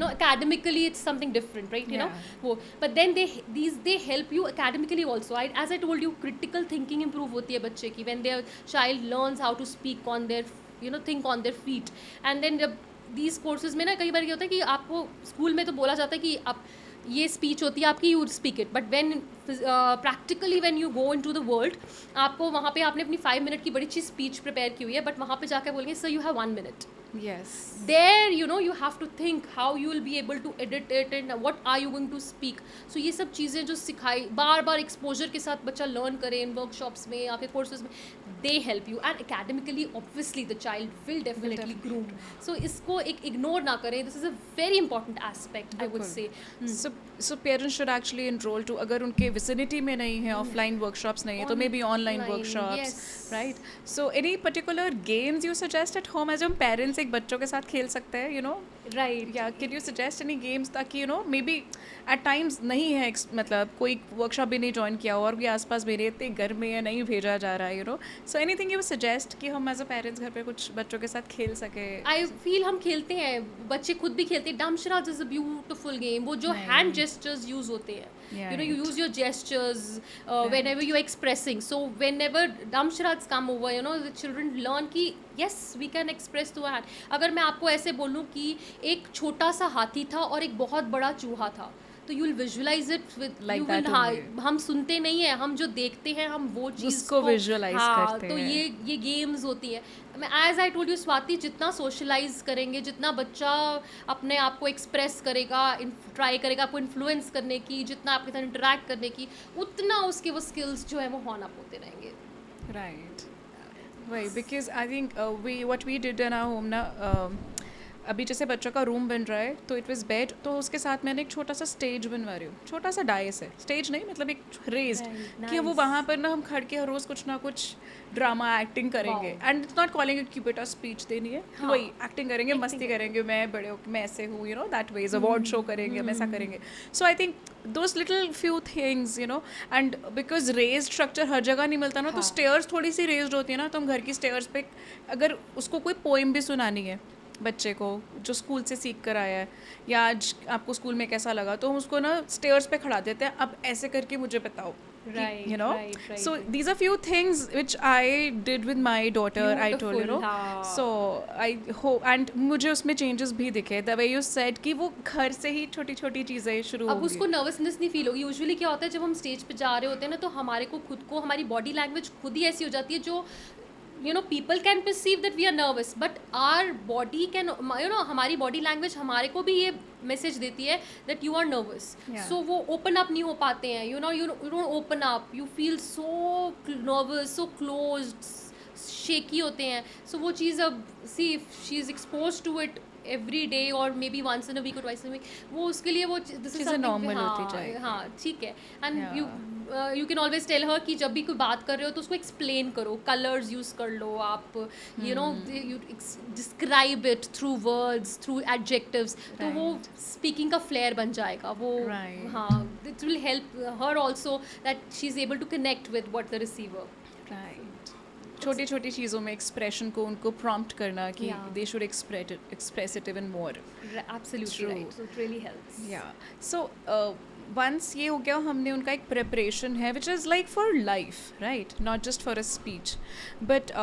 S2: academically it's something different, right? वो but then they help you academically also. As I told you, critical thinking improve होती है बच्चे की when their child learns how to speak on their think on their feet. And then जब these courses में ना कई बार क्या होता है कि आपको स्कूल में तो बोला जाता है कि आप ये स्पीच होती है आपकी, you speak it, but when practically when you go into the world, आपको वहाँ पे आपने अपनी 5 मिनट की बड़ी अच्छी स्पीच प्रिपेयर की हुई है, बट वहाँ पे जाकर बोलेंगे sir you have 1 minute.
S1: Yes.
S2: There you have to think how you will be able to edit it and what are you going to speak. So ये सब चीज़ें जो सिखाई बार बार एक्सपोजर के साथ बच्चा लर्न करे इन वर्कशॉप्स में या फिर कोर्सेज में, they help you. And academically obviously the child will definitely groom. So इसको एक इग्नोर ना करें. This is a very important aspect, I would say.
S1: So parents should actually enroll to, अगर उनके vicinity में नहीं है, offline workshops नहीं है, तो maybe online workshops,
S2: yes.
S1: right? So any particular games you suggest at home as हम parents एक बच्चों के साथ खेल सकते हैं,
S2: Right.
S1: Yeah, can you suggest any games ताकि maybe at times नहीं है मतलब कोई workshop भी नहीं join किया और भी आसपास मेरे इतने घर में है नहीं भेजा जा रहा है, so anything you suggest कि हम as a parents घर पे कुछ बच्चों के साथ खेल सके?
S2: I feel हम खेलते हैं, बच्चे खुद भी खेलते हैं. Damsharaj is a beautiful game. वो जो hand gestures use होते हैं, you use your gestures whenever you are expressing. So whenever Damsharaj come over, the children learn कि yes we can express through a hand. अगर मैं आपको ऐसे बोलूँ कि एक छोटा सा हाथी था और एक बहुत बड़ा चूहा था, तो you will visualise it with
S1: Like that only.
S2: हम सुनते नहीं है, हम जो देखते हैं हम वो चीज़
S1: उसको visualize करते
S2: तो
S1: हैं.
S2: ये गेम्स होती है. मैं as I told you Swati, जितना सोशलाइज करेंगे, जितना बच्चा अपने आप को एक्सप्रेस करेगा, ट्राई करेगा आपको इन्फ्लुएंस करने की, जितना आपके साथ इंटरेक्ट करने की, उतना उसके वो स्किल्स जो है वो हॉन अप होते रहेंगे.
S1: Right. Right, because I think what we did in our home ना, अभी जैसे बच्चों का रूम बन रहा है तो इट वाज बेड, तो उसके साथ मैंने एक छोटा सा स्टेज बनवा रही हूँ, छोटा सा डाइस है, स्टेज नहीं मतलब एक रेज्ड,
S2: Right,
S1: कि वो
S2: nice.
S1: वहाँ पर ना हम खड़ के हर रोज़ कुछ ना कुछ ड्रामा एक्टिंग करेंगे.
S2: Wow.
S1: And it's not calling it कि बेटा स्पीच देनी है,
S2: हाँ.
S1: वही एक्टिंग करेंगे, मस्ती करेंगे, मैं बड़े होकर मैं ऐसे हूँ, दैट वेज अवार्ड शो करेंगे, हम ऐसा करेंगे. So I think those little few things, and because raise structure हर जगह नहीं मिलता ना, तो स्टेयर्स थोड़ी सी रेज्ड होती है ना, तो हम घर की स्टेयर्स पे अगर उसको कोई पोइम भी सुनानी है बच्चे को जो स्कूल से सीख कर आया है, या आज आपको स्कूल में कैसा लगा, तो हम उसको ना स्टेयर्स पे खड़ा देते हैं, अब ऐसे करके मुझे बताओ.
S2: Right, right.
S1: So these are few things which I did with my daughter. I told
S2: Beautiful, हाँ.
S1: so I hope, and मुझे उसमें changes भी दिखे, the way you said कि वो घर से ही छोटी छोटी चीज़ें शुरू
S2: अब
S1: होगी.
S2: उसको नर्वसनेस नहीं फील होगी. यूजुअली क्या होता है जब हम स्टेज पे जा रहे होते हैं ना, तो हमारे को खुद को हमारी बॉडी लैंग्वेज खुद ही ऐसी हो जाती है जो people can perceive that we are nervous, but our body can, हमारी बॉडी लैंग्वेज हमारे को भी ये मैसेज देती है that you are nervous.
S1: Yeah.
S2: So वो ओपन अप नहीं हो पाते हैं, you don't open up, you feel so nervous, so closed, shaky होते हैं. So वो चीज़ अब see if she is exposed to it every day or maybe once in a week or twice in a week, वो उसके लिए वो this is
S1: चीज़ें
S2: something
S1: normal होती जाएगी.
S2: हाँ ठीक है. And
S1: Yeah.
S2: you can always tell her कि जब भी कोई बात कर रहे हो तो उसको explain करो, colors use कर लो आप, you describe it through words, through adjectives, तो वो speaking का flair बन जाएगा वो.
S1: Right.
S2: हाँ, it will help her also that she is able to connect with what the receiver.
S1: Right. छोटी छोटी चीज़ों में एक्सप्रेशन को उनको प्रॉम्प्ट करना कि
S2: Yeah.
S1: they should express it even more.
S2: Absolutely
S1: True.
S2: right. So it really helps.
S1: Yeah. So once ये हो गया, हमने उनका एक प्रिपरेशन है which is like for life, right? Not just for a speech, but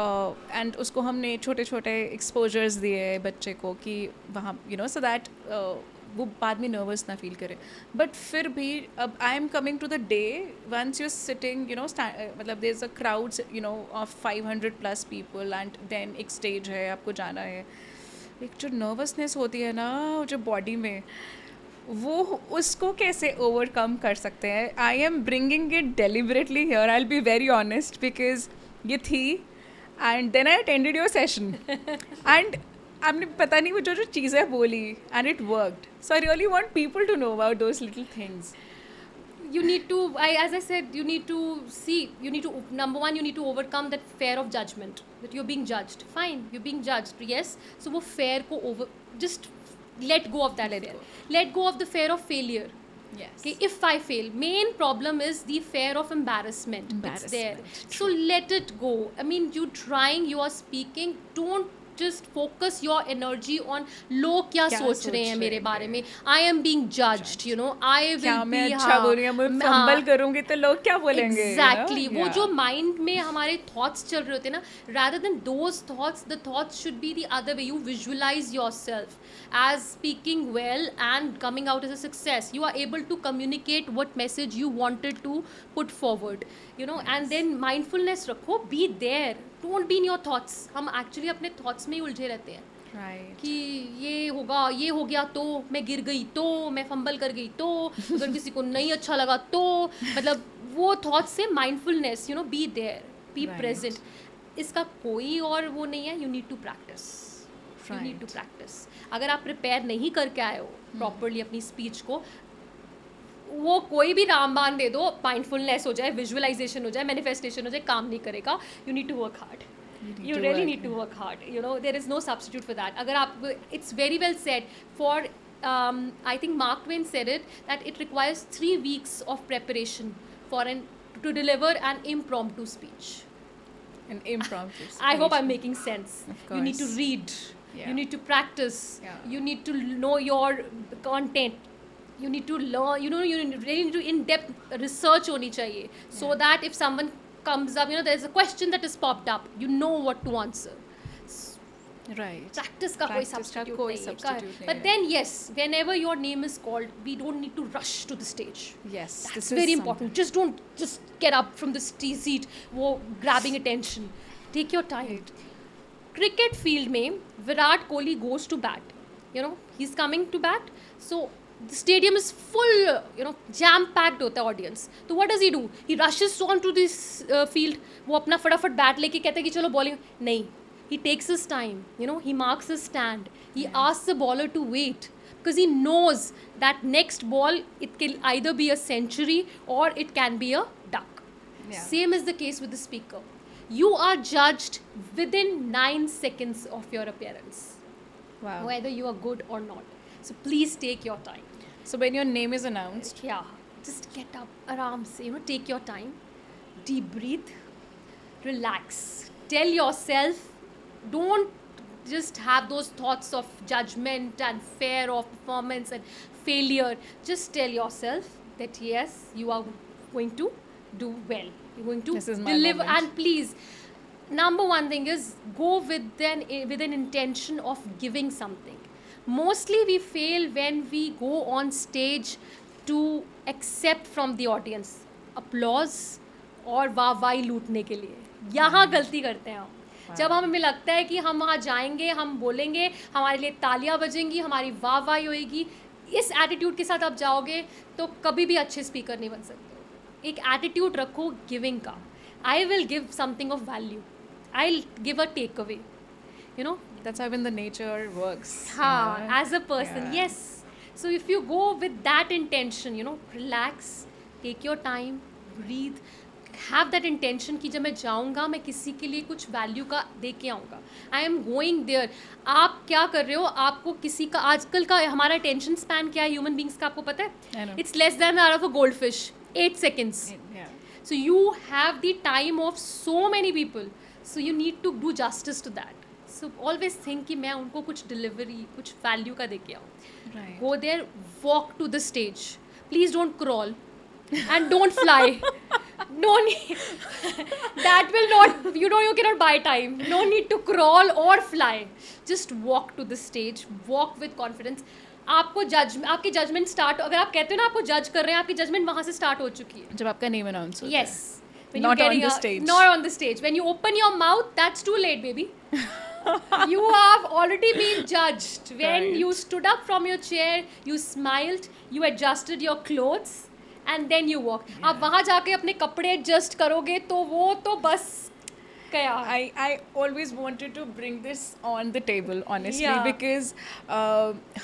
S1: and उसको हमने छोटे छोटे exposures दिए बच्चे को कि वहाँ so that वो बाद में नर्वस ना फील करे. बट फिर भी अब I am coming to the day once you sitting मतलब there is a crowd of 500+ people and then एक स्टेज है, आपको जाना है. एक जो नर्वसनेस होती है ना जो बॉडी में, वो उसको कैसे ओवरकम कर सकते हैं? I am bringing it deliberately here, I will be very honest, because ये थी and then I attended your session and आपने पता नहीं वो जो चीज़ें बोली and it worked. So I really want people to know about those little things.
S2: you need to, as I said, you need to see, you need to, number one, you need to overcome that fear of judgment, that you're being judged. Fine, you're being judged, yes. So wo fear ko over, just let go of that fear. Let go of the fear of failure.
S1: Yes.
S2: Okay, if I fail, main problem is the fear of embarrassment. It's there. So let it go. I mean, you trying, you are speaking, don't just focus your energy on लोग क्या सोच रहे हैं मेरे बारे में. I am being judged, you know. I will
S1: क्या
S2: be,
S1: मैं अच्छा बोल रही हूँ, मैं फंबल करूँगी तो लोग क्या बोलेंगे?
S2: Exactly.
S1: you know?
S2: वो
S1: Yeah.
S2: जो माइंड में हमारे थॉट्स चल रहे होते हैं ना, rather than those thoughts, the thoughts should be the other way. You visualize yourself as speaking well and coming out as a success. You are able to communicate what message you wanted to put forward, you know. And then mindfulness रखो, be there. Don't be in your thoughts. हम actually अपने thoughts में ही उलझे रहते हैं.
S1: Right.
S2: कि ये होगा, ये हो गया तो, मैं गिर गई तो, मैं फंबल कर गई तो, अगर किसी को नहीं अच्छा लगा तो, मतलब वो थॉट से mindfulness, you know, be there, be present. इसका कोई और वो नहीं है. You need to practise. You need to practise. अगर आप प्रिपेयर नहीं करके आए हो प्रॉपरली अपनी स्पीच को, वो कोई भी रामबाण दे दो, माइंडफुलनेस हो जाए, विजुअलाइजेशन हो जाए, मैनिफेस्टेशन हो जाए, काम नहीं करेगा. You need to work hard. You really need to work hard. You know, there is no substitute for that. अगर आप, it's very well said. For I think Mark Twain said it, that it requires 3 weeks of preparation to deliver an impromptu speech.
S1: An impromptu speech.
S2: I hope I'm making sense.
S1: Of
S2: You need to
S1: course.
S2: read.
S1: Yeah.
S2: You need to practice.
S1: Yeah.
S2: You need to know your content. You need to learn. You know, you really need to in-depth research honi chahiye, so that if someone comes up, you know, there's a question that is popped up, you know what to answer.
S1: Right.
S2: Practice का कोई
S1: Practice का
S2: substitute
S1: कोई
S2: नहीं है.
S1: substitute नहीं
S2: But
S1: है.
S2: then yes, whenever your name is called, we don't need to rush to the stage.
S1: Yes.
S2: That's
S1: this is
S2: very important. Just don't just get up from the seat, वो grabbing attention. Take your time. Cricket field में Virat Kohli goes to bat. You know, he's coming to bat. So the stadium is full, you know, jam packed होता है audience. तो what does he do? He rushes on to this field. वो अपना फटाफट bat लेके कहता है कि चलो bowling. नहीं. He takes his time. You know, he marks his stand. He asks the bowler to wait, because he knows that next ball, it can either be a century or it can be a duck.
S1: Yeah.
S2: Same is the case with the speaker. You are judged within 9 seconds of your appearance,
S1: Wow.
S2: whether you are good or not. So please take your time.
S1: So when your name is announced,
S2: Yeah, just get up, aram se, you know, take your time, deep breathe, relax, tell yourself, don't just have those thoughts of judgment and fear of performance and failure. Just tell yourself that yes, you are going to do well, you're going to
S1: This is my
S2: deliver.
S1: moment.
S2: And please, number one thing is, go with an intention of giving something. Mostly we fail when we go on stage to accept from the audience applause और वाहवाही लूटने के लिए. यहाँ गलती करते हैं हम. जब हमें लगता है कि हम वहाँ जाएंगे, हम बोलेंगे, हमारे लिए तालियां बजेंगी, हमारी वाहवाही होएगी, इस एटीट्यूड के साथ आप जाओगे तो कभी भी अच्छे स्पीकर नहीं बन सकते. एक एटीट्यूड रखो गिविंग का. I will give something of value. I will give a take away, you know.
S1: that's how even the nature works.
S2: हाँ,
S1: you know?
S2: as a person,
S1: Yeah.
S2: yes. So if you go with that intention, you know, relax, take your time, breathe, have that intention कि जब मैं जाऊँगा मैं किसी के लिए कुछ वैल्यू का दे के आऊँगा. I am going there. आप क्या कर रहे हो, आपको किसी का, आजकल का हमारा अटेंशन स्पैन क्या है ह्यूमन बींग्स का, आपको पता
S1: I
S2: है?
S1: know.
S2: It's less than that of a gold fish. 8 seconds.
S1: Yeah.
S2: So you have the time of so many people. So you need to do justice to that. So always think कि मैं उनको कुछ delivery, कुछ value का दे के आऊँ.
S1: Right.
S2: Go there, walk to the stage. Please don't crawl and don't fly. No need. That will not, you know, you cannot buy time. No need to crawl or fly. Just walk to the stage. Walk with confidence. आपको आपकी judgement start, अगर आप कहते हो ना आपको जज कर रहे हैं, आपकी जजमेंट वहाँ से स्टार्ट हो चुकी है.
S1: जब आपका name announced होता
S2: Yes.
S1: है.
S2: When
S1: Not
S2: you're
S1: on
S2: getting
S1: the stage.
S2: Not on the stage. When you open your mouth, that's too late, baby. You have already been judged. When
S1: Right.
S2: you stood up from your chair, you smiled, you adjusted your clothes, and then you walked. आप वहाँ जाके अपने कपड़े adjust करोगे तो वो तो बस गया.
S1: I always wanted to bring this on the table, honestly,
S2: Yeah.
S1: because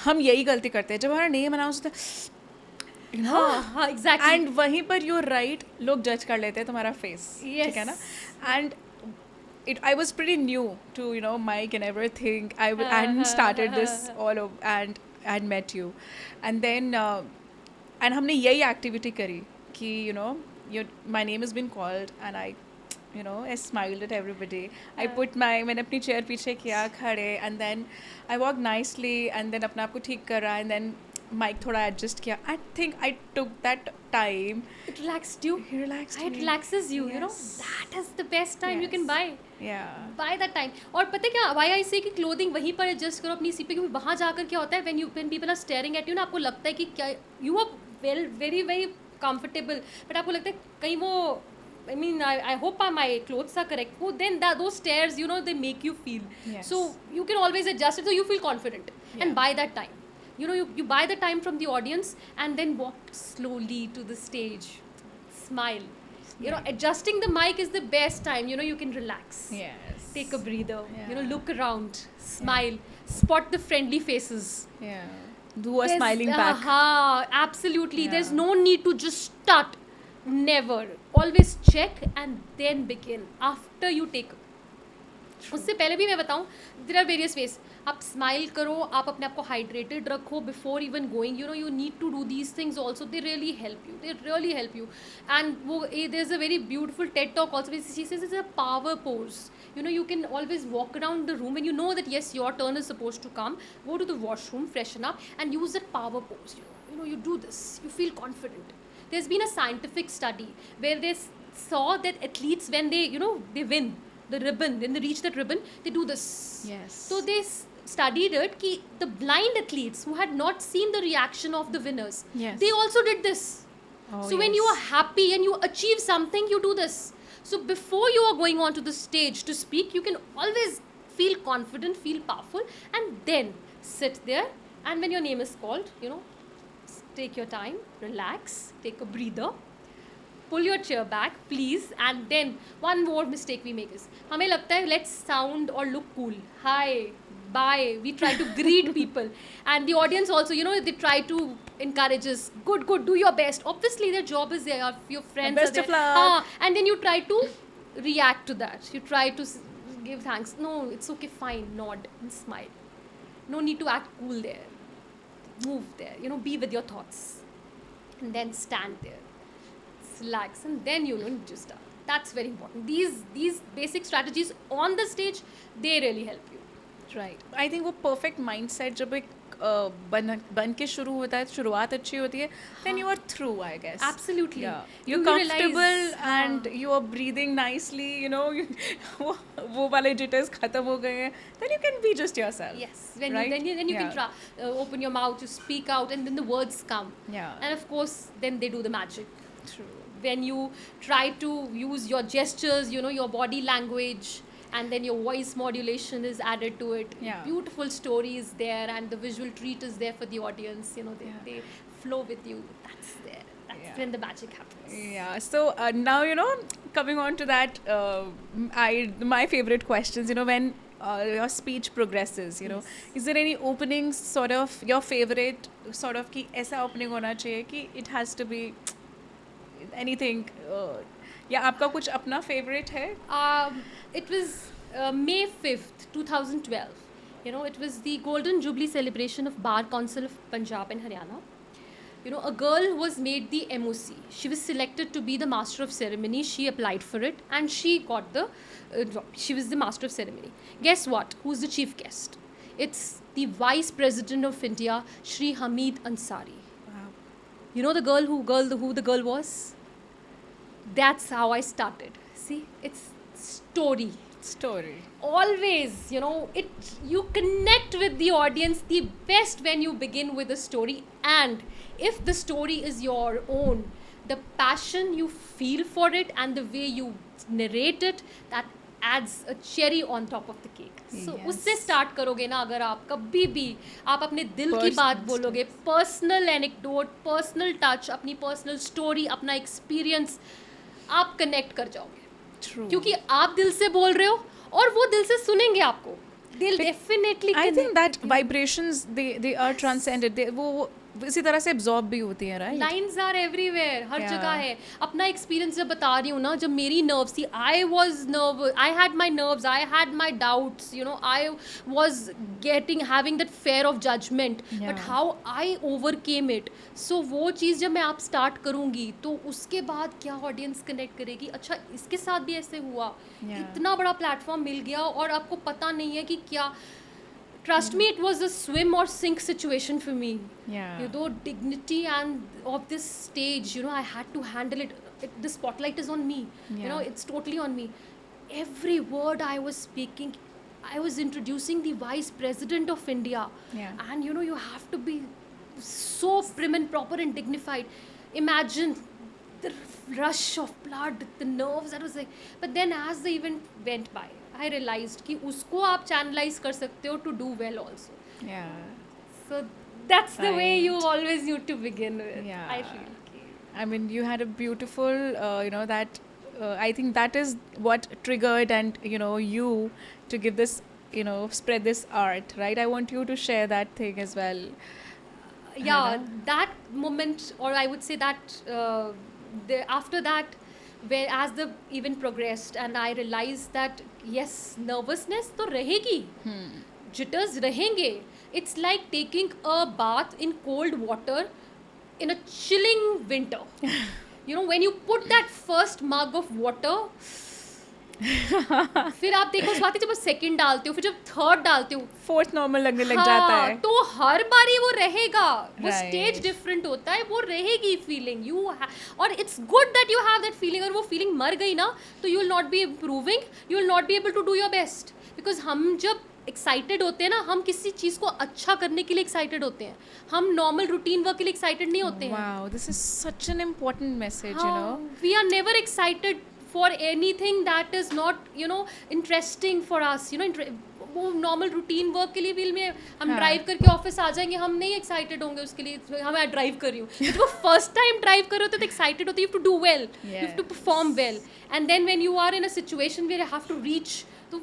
S1: हम यही गलती करते हैं जब हमारा name announce होता है. you know.
S2: हाँ exactly.
S1: एंड वहीं पर you're right, लोग जज कर लेते हैं तुम्हारा फेस,
S2: Yes.
S1: ठीक है ना. And I was pretty new to, you know, mic and everything. I hadn't started this all over, and I had met you, and then and हमने यही activity करी कि, you know, my name has been called and I, you know, I smiled at everybody. I put मैंने अपनी chair पीछे किया खड़े, and then I walked nicely, and then अपने आप को ठीक करा, and then mic थोड़ा adjust किया. I think I took that time.
S2: It relaxed you.
S1: It relaxed
S2: It
S1: me.
S2: relaxes you. You know,
S1: Yes.
S2: that is the best time you can
S1: Yes.
S2: buy.
S1: Yeah.
S2: By that time. और पता है क्या, why I say कि clothing वहीं पर adjust करो अपनी seat पे, क्योंकि वहाँ जाकर क्या होता है, when people are staring at you ना, आपको लगता है कि क्या you are very very comfortable, but आपको लगता है कहीं वो, I mean, I hope my clothes are correct. Oh, then those stares, you know, they make you feel.
S1: Yes.
S2: So you can always adjust it so you feel confident.
S1: Yeah.
S2: And by that time, you know, you buy the time from the audience and then walk slowly to the stage. Smile. You know, adjusting the mic is the best time. You know, you can relax.
S1: Yes.
S2: Take a breather. You know,
S1: Yeah.
S2: look around. Smile. Spot the friendly faces.
S1: Yeah. Who are smiling back.
S2: Absolutely.
S1: Yeah.
S2: There's no need to just start. Never. Always check and then begin. After you take. उससे पहले भी मैं बताऊँ, there are various ways. आप smile करो, आप अपने आप को हाइड्रेटेड रखो before even going. You know, you need to do these things also. They really help you. And वो there is a very beautiful TED talk also. She says it's a power pose. You know, you can always walk around the room when you know that yes, your turn is supposed to come. Go to the washroom, freshen up, and use that power pose. You know, you do this, you feel confident. There's been a scientific study where they saw that athletes, when they win the ribbon, when they reach that ribbon, they do this.
S1: Yes.
S2: So they studied it ki the blind athletes who had not seen the reaction of the winners,
S1: Yes.
S2: they also did this. So when you are happy and you achieve something, you do this. So before you are going on to the stage to speak, you can always feel confident, feel powerful, and then sit there. And when your name is called, you know, take your time, relax, take a breather, pull your chair back, please. And then one more mistake we make is, हमें लगता है let's sound or look cool. Hi, bye. We try to greet people, and the audience also, you know, they try to encourage us. Good, do your best. Obviously, their job is there. Your friends
S1: Best
S2: are
S1: of
S2: there.
S1: luck.
S2: And then you try to react to that. You try to give thanks. No, it's okay, fine. Nod and smile. No need to act cool there. Move there. You know, be with your thoughts, and then stand there. Relax, and then you know just start. That's very important. These basic strategies on the stage, they really help you.
S1: Right. I think वो perfect mind set जब एक बन के शुरू होता है, शुरुआत अच्छी होती है, then you are through, I guess.
S2: Absolutely.
S1: You
S2: You
S1: comfortable
S2: realize,
S1: and you are breathing nicely, you know. वो वाले जिटर्स खत्म हो गए हैं, then you can be just yourself.
S2: Yes, when
S1: Right?
S2: then you
S1: Yeah.
S2: can open your mouth, you speak out, and then the words come.
S1: Yeah.
S2: And of course, then they do the magic.
S1: True.
S2: When you try to use your gestures, you know, your body language, and then your voice modulation is added to it.
S1: Yeah.
S2: Beautiful story is there, and the visual treat is there for the audience. You know, they flow with you. That's there. That's
S1: Yeah.
S2: when the magic happens.
S1: Yeah. So now, you know, coming on to that, my favorite questions. You know, when your speech progresses, you know, is there any opening sort of your favorite sort of कि ऐसा opening होना चाहिए कि it has to be anything? या आपका कुछ अपना favorite है?
S2: It was May 5th, 2012. You know, it was the Golden Jubilee celebration of Bar Council of Punjab and Haryana. You know, a girl was made the MOC. She was selected to be the Master of Ceremony. She applied for it and she got the job. She was the Master of Ceremony. Guess what? Who's the chief guest? It's the Vice President of India, Shri Hamid Ansari.
S1: Wow.
S2: You know who the girl was? That's how I started. See, it's story.
S1: Story.
S2: Always, you know, you connect with the audience the best when you begin with a story. And if the story is your own, the passion you feel for it and the way you narrate it, that adds a cherry on top of the cake. So
S1: Yes.
S2: उससे start करोगे ना, अगर आप कभी भी आप अपने दिल की बात
S1: Personal
S2: बोलोगे, personal anecdote, personal touch, अपनी personal story, अपना experience, आप connect कर जाओगे.
S1: True.
S2: क्योंकि आप दिल से बोल रहे हो और वो दिल से सुनेंगे आपको. They'll definitely
S1: I think
S2: connect
S1: that
S2: with you.
S1: vibrations they are transcended. वो इसी तरह से एब्जॉर्ब भी होती हैं, राइट?
S2: लाइन्स आर एवरीवेयर, हर
S1: Yeah.
S2: जगह है. अपना एक्सपीरियंस जब बता रही हूँ ना, जब मेरी नर्व्स थी, I was nervous, I had my nerves, I had my doubts, you know, I was getting having that fear of judgment, but
S1: Yeah.
S2: How I overcame it. So वो चीज़ जब मैं आप स्टार्ट करूँगी तो उसके बाद क्या ऑडियंस कनेक्ट करेगी, अच्छा इसके साथ भी ऐसे हुआ.
S1: Yeah.
S2: इतना बड़ा प्लेटफॉर्म मिल गया और आपको पता नहीं है कि क्या. Trust me, it was a swim or sink situation for me.
S1: Yeah.
S2: You know, dignity and of this stage, you know, I had to handle it. The spotlight is on me. You know,
S1: Yeah.
S2: it's totally on me. Every word I was speaking, I was introducing the Vice President of India.
S1: Yeah.
S2: And you know, you have to be so prim and proper and dignified. Imagine the rush of blood, the nerves, that was like. But then as the event went by, I realized कि उसको आप channelize कर सकते हो to do well also.
S1: Yeah.
S2: So that's the way you
S1: Right.
S2: always need to begin with.
S1: Yeah.
S2: I feel.
S1: I mean, you had a beautiful, that I think that is what triggered and, you to give this, spread this art, right? I want you to share that thing as well.
S2: Yeah,
S1: Hannah?
S2: that moment, or I would say that after that, where as the event progressed and I realized that yes, nervousness तो रहेगी, jitters रहेंगे. It's like taking a bath in cold water in a chilling winter. You know, when you put that first mug of water, फिर आप देखो स्वाति, जब second डालते हो, फिर जब थर्ड डालते हो,
S1: फोर्थ नॉर्मल लगने लग जाता है.
S2: तो हर बारी वो रहेगा. वो
S1: Right.
S2: स्टेज डिफरेंट होता है, वो रहेगी फीलिंग. और it's good that you have that feeling. और वो फीलिंग मर गई ना, तो you will not be improving, you will not be able to do your best. Because हम जब एक्साइटेड होते हैं ना, हम किसी चीज़ को अच्छा करने के लिए एक्साइटेड होते हैं. हम नॉर्मल रूटीन वर्क के लिए एक्साइटेड नहीं होते हैं.
S1: Wow, this is such an important message,
S2: We are never excited for anything that is not, you know, interesting for us. You know, वो नॉर्मल रूटीन वर्क के लिए भी में हम
S1: हाँ.
S2: ड्राइव करके ऑफिस आ जाएंगे, हम नहीं एक्साइटेड होंगे उसके लिए. हाँ, मैं ड्राइव कर रही हूँ. जब वो फर्स्ट टाइम ड्राइव कर रहे होते तो एक्साइटेड होते, you have to do well, you have to perform well. And then when you are in a situation where you have to reach, तो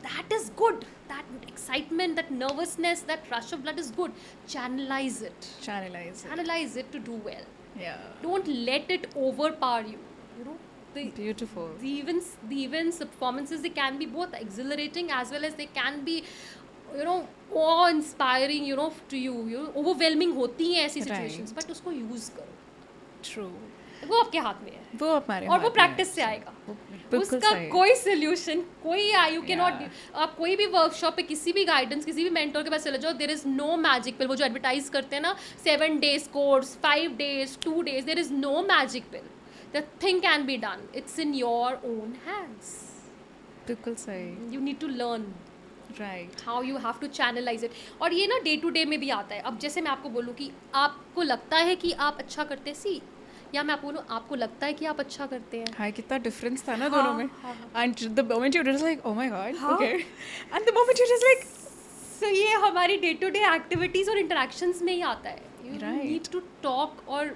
S2: that is good. That excitement, that nervousness, that rush of blood is good. Channelize it.
S1: Channelize it.
S2: Channelize it to do well.
S1: Yeah.
S2: Don't let it overpower you. You know,
S1: Beautiful.
S2: the events, the performances, they can be both exhilarating as well as they can be, you know, awe-inspiring. You know, to you, overwhelming होती हैं ऐसी situations.
S1: Right.
S2: But उसको use करो.
S1: True.
S2: वो आपके हाथ में है.
S1: वो हमारे
S2: और वो
S1: हाथ में
S2: प्रैक्टिस
S1: है.
S2: से आएगा.
S1: बिल्कुल
S2: उसका
S1: सही.
S2: कोई सोल्यूशन, कोई यू कैन नॉट.
S1: Yeah.
S2: आप कोई भी वर्कशॉप पे, किसी भी गाइडेंस, किसी भी मेंटोर के पास चले जाओ, there is no magic pill. वो जो एडवर्टाइज करते हैं ना, 7 days course, 5 days, 2 days, there is no magic pill. The thing can be done. It's in your own hands.
S1: बिल्कुल सही.
S2: You need to learn
S1: Right.
S2: How you have to channelise it. और ये ना day to day में भी आता है. अब जैसे मैं आपको बोलूँ कि आपको लगता है कि आप अच्छा करते हैं, या मैं आपको बोलूँ आपको लगता है कि आप अच्छा करते हैं.
S1: हाय, कितना डिफरेंस था ना
S2: हाँ,
S1: दोनों में.
S2: हाँ.
S1: And the moment you did, it's like, oh my god,
S2: हाँ.
S1: okay. And the moment you just like,
S2: so ये हमारी डे टू डे एक्टिविटीज और इंटरेक्शंस में ही आता है. You
S1: Right.
S2: Need to talk. और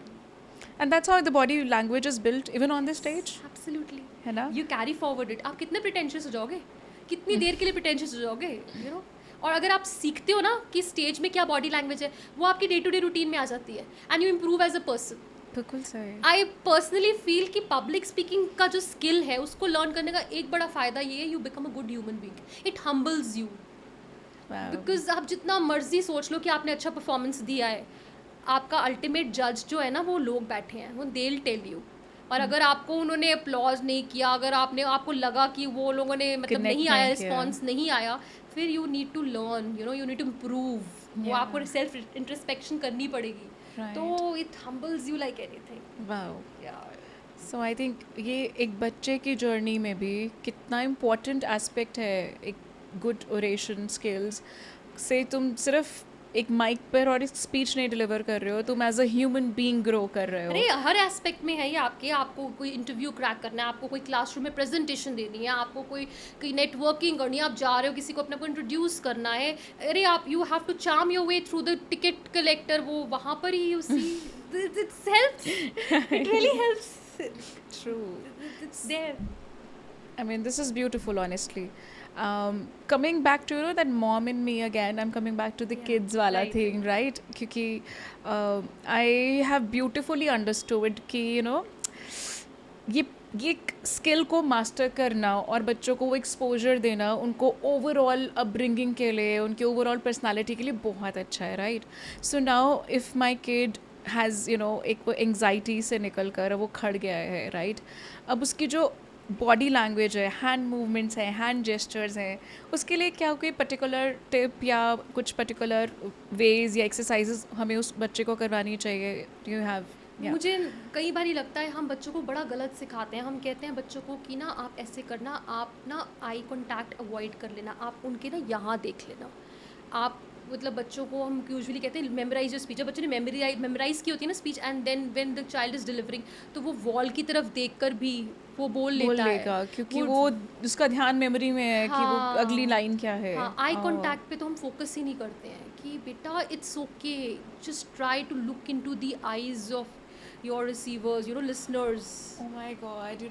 S1: and that's how the body language is built even on the stage,
S2: absolutely
S1: है ना?
S2: You carry forward it. आप कितने प्रिटेंशियस हो जाओगे, कितनी देर के लिए प्रिटेंशियस हो जाओगे, यू नो. और अगर आप सीखते हो ना कि स्टेज में क्या बॉडी लैंग्वेज है, वो आपकी डे टू डे रूटीन में आ जाती है. And you improve as a person.
S1: बिल्कुल सही.
S2: आई पर्सनली फील कि पब्लिक स्पीकिंग का जो स्किल है, उसको लर्न करने का एक बड़ा फ़ायदा ये है, you become a good human being. It humbles you.
S1: Wow.
S2: Because आप जितना मर्जी सोच लो कि आपने अच्छा परफॉर्मेंस दिया है, आपका अल्टीमेट जज जो है ना, वो लोग बैठे हैं, वो दे विल टेल यू. और अगर आपको उन्होंने अपलॉज नहीं किया, अगर आपको लगा कि वो लोगों ने मतलब
S1: Connect
S2: नहीं आया,
S1: नहीं किया.
S2: रिस्पॉन्स नहीं आया, फिर you need to learn, you know, you need to improve. वो
S1: Yeah.
S2: आपको सेल्फ इंट्रोस्पेक्शन करनी पड़ेगी.
S1: Right.
S2: तो it humbles you like anything.
S1: Wow. So I think ये एक बच्चे की जर्नी में भी कितना इम्पोर्टेंट एस्पेक्ट है एक गुड ओरेशन स्किल्स से. तुम सिर्फ एक माइक पर और एक स्पीच नहीं डिलीवर कर रहे हो, तुम as a human being grow कर रहे हो.
S2: अरे हर एस्पेक्ट में है ये आपके. आपको कोई इंटरव्यू क्रैक करना है, आपको कोई क्लासरूम में प्रेजेंटेशन देनी है, आपको कोई नेटवर्किंग करनी है, आप जा रहे हो किसी को अपने को इंट्रोड्यूस करना है. अरे आप you have to charm your way through the ticket collector. वो वहाँ पर ही you see it's helps. It really helps.
S1: True.
S2: It's there.
S1: I mean, this is beautiful, honestly. Coming back to that mom in me again, I'm coming back to the
S2: Yeah,
S1: kids wala
S2: right,
S1: thing, right? क्योंकि I have beautifully understood कि ये skill को master करना और बच्चों को वो exposure देना उनको ओवरऑल अपब्रिंगिंग के लिए, उनके ओवरऑल पर्सनालिटी के लिए बहुत अच्छा है, right? So now if my kid has एक वो एंग्जाइटी से निकल कर वो खड़ गया है, राइट? अब उसकी जो बॉडी लैंग्वेज है, हैंड मूवमेंट्स हैं, हैंड जेस्चर्स हैं, उसके लिए क्या कोई पर्टिकुलर टिप या कुछ पर्टिकुलर वेज या एक्सरसाइजेस हमें उस बच्चे को करवानी चाहिए? यू हैव
S2: मुझे कई बार ही लगता है हम बच्चों को बड़ा गलत सिखाते हैं. हम कहते हैं बच्चों को कि ना आप ऐसे करना, आप ना आई कांटेक्ट अवॉइड कर लेना, आप उनके ना यहाँ देख लेना. आप मतलब बच्चों को हम यूजुअली कहते हैं मेमोराइज योर स्पीच. जब बच्चों ने मेमोराइज की होती है ना speech, and then when the child is delivering, तो वो वॉल की तरफ देखकर भी वो बोल लेता है,
S1: क्योंकि वो उसका ध्यान मेमोरी में है कि वो
S2: हाँ,
S1: अगली लाइन क्या है.
S2: हाँ, आई कांटेक्ट पे तो हम फोकस ही नहीं करते हैं कि बेटा it's okay, just try to look into the eyes of your receivers, listeners.
S1: Oh my God,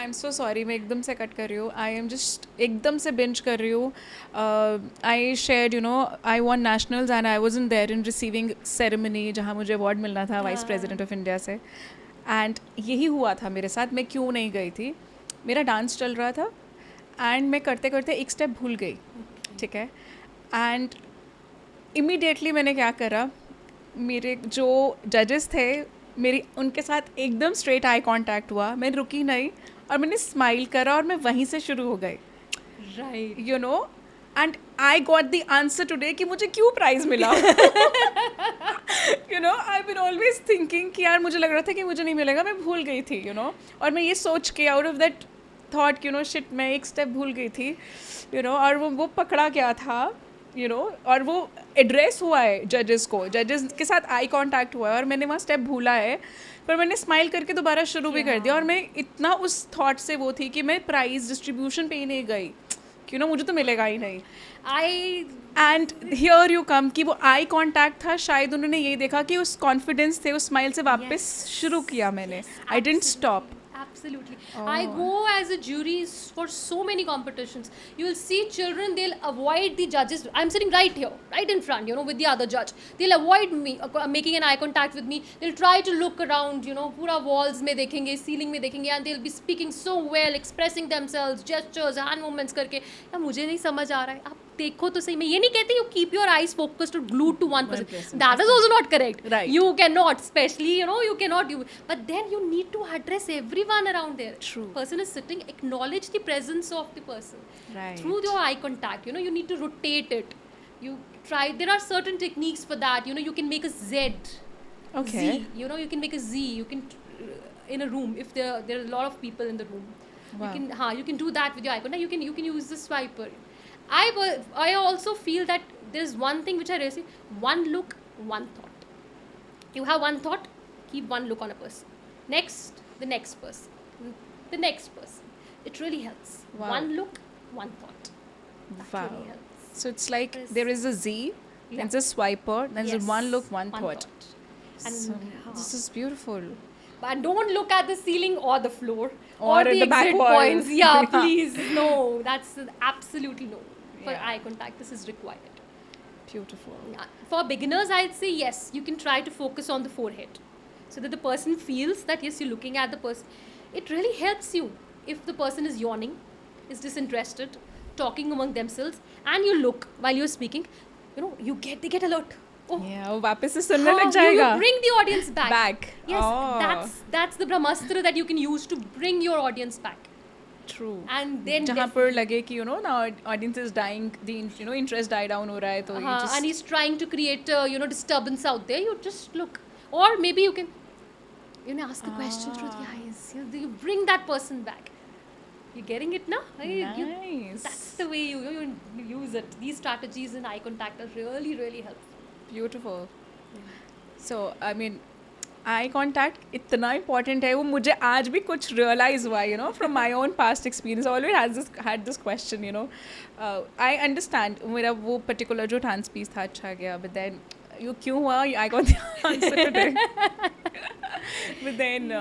S1: I'm so sorry, मैं एकदम से कट कर रही हूँ. आई एम जस्ट एकदम से बिंच कर रही हूँ. I shared I won nationals and I wasn't there in receiving ceremony जहाँ मुझे अवार्ड मिलना था वाइस प्रेसिडेंट ऑफ इंडिया से. एंड यही हुआ था मेरे साथ. मैं क्यों नहीं गई थी? मेरा डांस चल रहा था एंड मैं करते करते एक स्टेप भूल गई, ठीक है? एंड इमीडिएटली मैंने क्या करा, मेरे जो जजेस थे मेरी उनके साथ एकदम स्ट्रेट आई कांटेक्ट हुआ. मैं रुकी नहीं और मैंने स्माइल करा और मैं वहीं से शुरू हो गई,
S2: right.
S1: And I got the answer today कि मुझे क्यों प्राइज मिला. आई बीन ऑलवेज थिंकिंग कि यार मुझे लग रहा था कि मुझे नहीं मिलेगा, मैं भूल गई थी, और मैं ये सोच के out of that thought shit मैं एक स्टेप भूल गई थी, और वो पकड़ा क्या था, और वो एड्रेस हुआ है जजेस को, जजेस के साथ आई कांटेक्ट हुआ है और मैंने वहाँ स्टेप भूला है, पर मैंने स्माइल करके दोबारा शुरू भी कर दिया. और मैं इतना उस थॉट से वो थी कि मैं प्राइज डिस्ट्रीब्यूशन पे ही नहीं गई, मुझे तो मिलेगा ही नहीं. एंड हियर यू कम कि वो आई कांटेक्ट था, शायद उन्होंने यही देखा कि उस कॉन्फिडेंस थे, उस स्माइल से वापस शुरू किया मैंने. I didn't stop.
S2: Absolutely. I go as a jury for so many competitions. You will see children, they'll avoid the judges. I'm sitting right here, right in front, with the other judge. They'll avoid me, making an eye contact with me. They'll try to look around, pura walls mein dekhenge, ceiling mein dekhenge, and they'll be speaking so well, expressing themselves, gestures, hand movements करके. यार मुझे नहीं समझ आ रहा है, आप देखो तो सही. मैं ये नहीं कहती you keep your eyes focused or glued to one person. That is also not correct.
S1: Right.
S2: You cannot, especially, you cannot. But then you need to address everyone around there.
S1: True.
S2: Person is sitting, acknowledge the presence of the person.
S1: Right.
S2: Through your eye contact, you need to rotate it. You try, there are certain techniques for that. You can make a Z.
S1: Okay.
S2: Z. You can make a Z. You can, in a room, if there are a lot of people in the room.
S1: Wow.
S2: You can do that with your eye contact. You can use the swiper. I also feel that there's one thing which I really see: one look, one thought. You have one thought, keep one look on a person. Next, the next person, the next person. It really helps.
S1: Wow.
S2: One look, one thought. That
S1: Wow.
S2: really helps.
S1: So it's like
S2: Yes.
S1: there is a Z,
S2: Yeah.
S1: there's a swiper, there's
S2: Yes.
S1: a one look, one thought.
S2: And
S1: So, this is beautiful.
S2: but don't look at the ceiling or the floor
S1: Or at
S2: the
S1: the back
S2: exit
S1: wall.
S2: points. Yeah, please. No, that's absolutely no. For
S1: Yeah.
S2: eye contact, this is required.
S1: Beautiful.
S2: For beginners, I'd say yes, you can try to focus on the forehead so that the person feels that yes, you're looking at the person. It really helps you if the person is yawning, is disinterested, talking among themselves, and you look while you're speaking, they get alert. Oh,
S1: Yeah, वो वापस से सुनने लग
S2: you
S1: जाएगा.
S2: bring the audience back.
S1: Back.
S2: Yes,
S1: Oh.
S2: that's the brahmastra that you can use to bring your audience back.
S1: True.
S2: And then
S1: जहाँ पर लगे कि now audience is dying, the interest die down हो रहा है, तो you just
S2: and he's trying to create disturbance out there. You just look, or maybe you can ask the question through the eyes. You bring that person back. You're getting it now?
S1: Nice.
S2: That's the way you use it. These strategies in eye contact are really, really helpful.
S1: Beautiful. So I mean, eye contact इतना important है, वो मुझे आज भी कुछ realise हुआ from my own past experience. Always had this question I understand. मेरा वो पर्टिकुलर जो डांस पीस था अच्छा गया, बट देन क्यों हुआ, I got the answer today. But then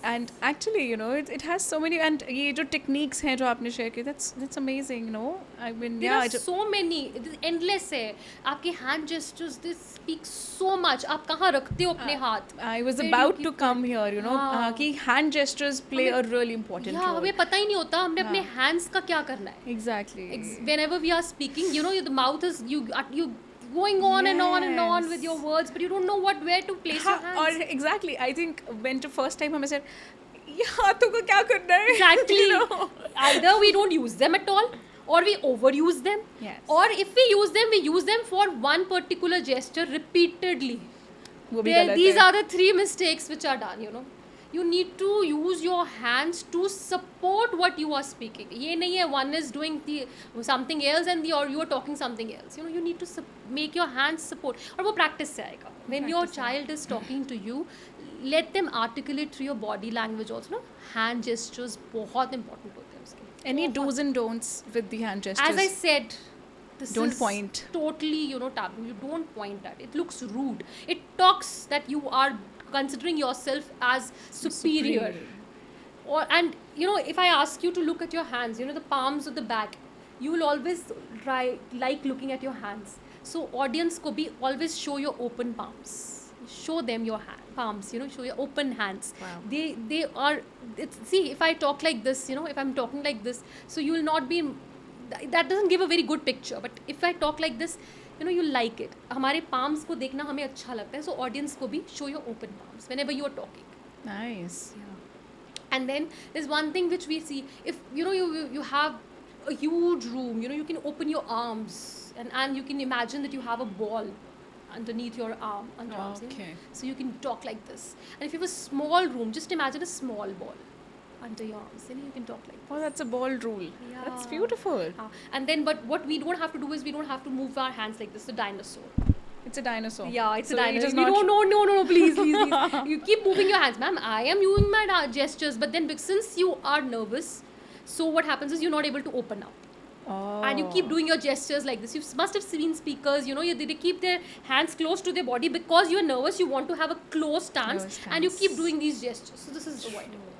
S1: And actually, you know, it has so many, and ये जो techniques हैं जो आपने share की, that's amazing, no? I mean,
S2: There
S1: yeah,
S2: are so many, it is endless है. आपके hand gestures, they speak so much. आप कहाँ रखते हो अपने हाथ?
S1: I was
S2: Where do you
S1: about
S2: keep
S1: to come
S2: it?
S1: here, you know,
S2: हाँ.
S1: कि hand gestures play a really important
S2: Yeah,
S1: role.
S2: हमें पता ही नहीं होता हमने अपने
S1: हाँ.
S2: hands का क्या करना है.
S1: Exactly.
S2: Whenever we are speaking, you know, the mouth is you going on and on and on with your
S1: Yes.
S2: words, but you don't know where to place your hands.
S1: Or exactly, I think when the first time हमें said, ये हाथों को क्या करना है?
S2: Exactly.
S1: You know?
S2: Either we don't use them at all, or we overuse them.
S1: Yes.
S2: Or if we use them for one particular gesture repeatedly.
S1: वो भी गलत
S2: These
S1: है.
S2: are the 3 mistakes which are done, you know. You need to use your hands to support what you are speaking. ये नहीं है one is doing something else and you are talking something else. You know, you need to make your hands support. और वो practice से आएगा. When your child is talking to you, let them articulate through your body language also. No? Hand gestures बहुत important होते हैं उसके.
S1: Any do's and don'ts with the hand gestures?
S2: As I said, this
S1: Don't
S2: is
S1: point.
S2: totally, you know, taboo. You don't point at it. It looks rude. It talks that you are considering yourself as superior. And you know, if I ask you to look at your hands, you know, the palms of the back, you will always like looking at your hands. So audience ko bhi always show your open palms. Show them your palms, you know, show your open hands.
S1: Wow.
S2: They are, see, if I talk like this, you know, if I'm talking like this, so you will not be, that doesn't give a very good picture. But if I talk like this, you know, you like it. हमारे palms को देखना हमें अच्छा लगता है. So audience को भी show your open palms whenever you are talking.
S1: Nice.
S2: And then there's one thing which we see. If you know you have a huge room, you know, you can open your arms and you can imagine that you have a ball underneath your arm, underarms. You know?
S1: Okay.
S2: So you can talk like this. And if you have a small room, just imagine a small ball under your arms. Then you can talk like this.
S1: Oh, that's a ball rule. That's
S2: Yeah.
S1: beautiful.
S2: And then, but what we don't have to do is we don't have to move our hands like this. The dinosaur.
S1: It's a dinosaur.
S2: Yeah, it's
S1: So
S2: a
S1: it
S2: dinosaur.
S1: is
S2: We
S1: not-
S2: don't, no, please. You keep moving your hands, ma'am. I am using my gestures, but then since you are nervous, so what happens is you're not able to open up.
S1: Oh.
S2: And you keep doing your gestures like this. You must have seen speakers, you know, they keep their hands close to their body because you're nervous. You want to have a close stance,
S1: Close
S2: and you keep
S1: stance.
S2: doing these gestures. So this is avoidable.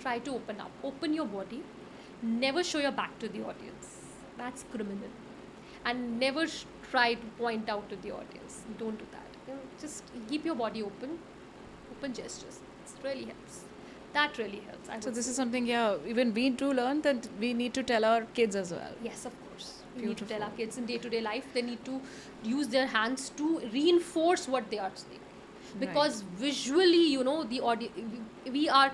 S2: Try to open up. Open your body. Never show your back to the audience. That's criminal. And never try to point out to the audience. Don't do that. You know, just keep your body open. Open gestures. It really helps. That really helps. I
S1: So
S2: would
S1: this
S2: say.
S1: is something, yeah, even we do learn that we need to tell our kids as well.
S2: Yes, of course. We need to tell our
S1: Beautiful.
S2: kids in day-to-day life, they need to use their hands to reinforce what they are saying. Because visually, you know, the audio, we are,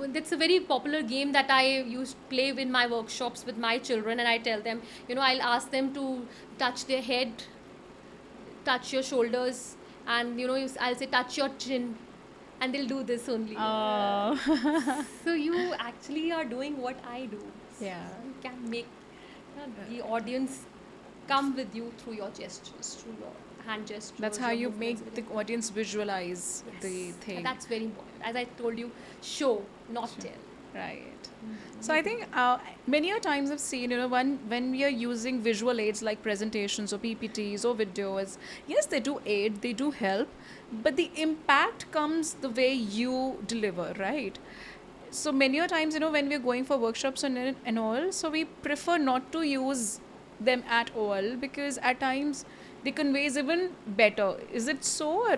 S2: that's a very popular game that I used to play in my workshops with my children, and I tell them, you know, I'll ask them to touch their head, touch your shoulders, and, you know, I'll say touch your chin, and they'll do this only.
S1: Oh.
S2: So you actually are doing what I do.
S1: Yeah.
S2: You can make the audience come with you through your gestures, through your hand gestures.
S1: That's how
S2: your
S1: you
S2: movements,
S1: make
S2: everything.
S1: the audience visualize the
S2: Yes.
S1: thing.
S2: That's very important. As I told you, show, not tell.
S1: Right. So I think many a times I've seen, you know, when we are using visual aids like presentations or PPTs or videos, yes, they do aid, they do help, but the impact comes the way you deliver, right? So many a times, you know, when we're going for workshops and all, so we prefer not to use them at all because at times they conveys even better. Is it so? Or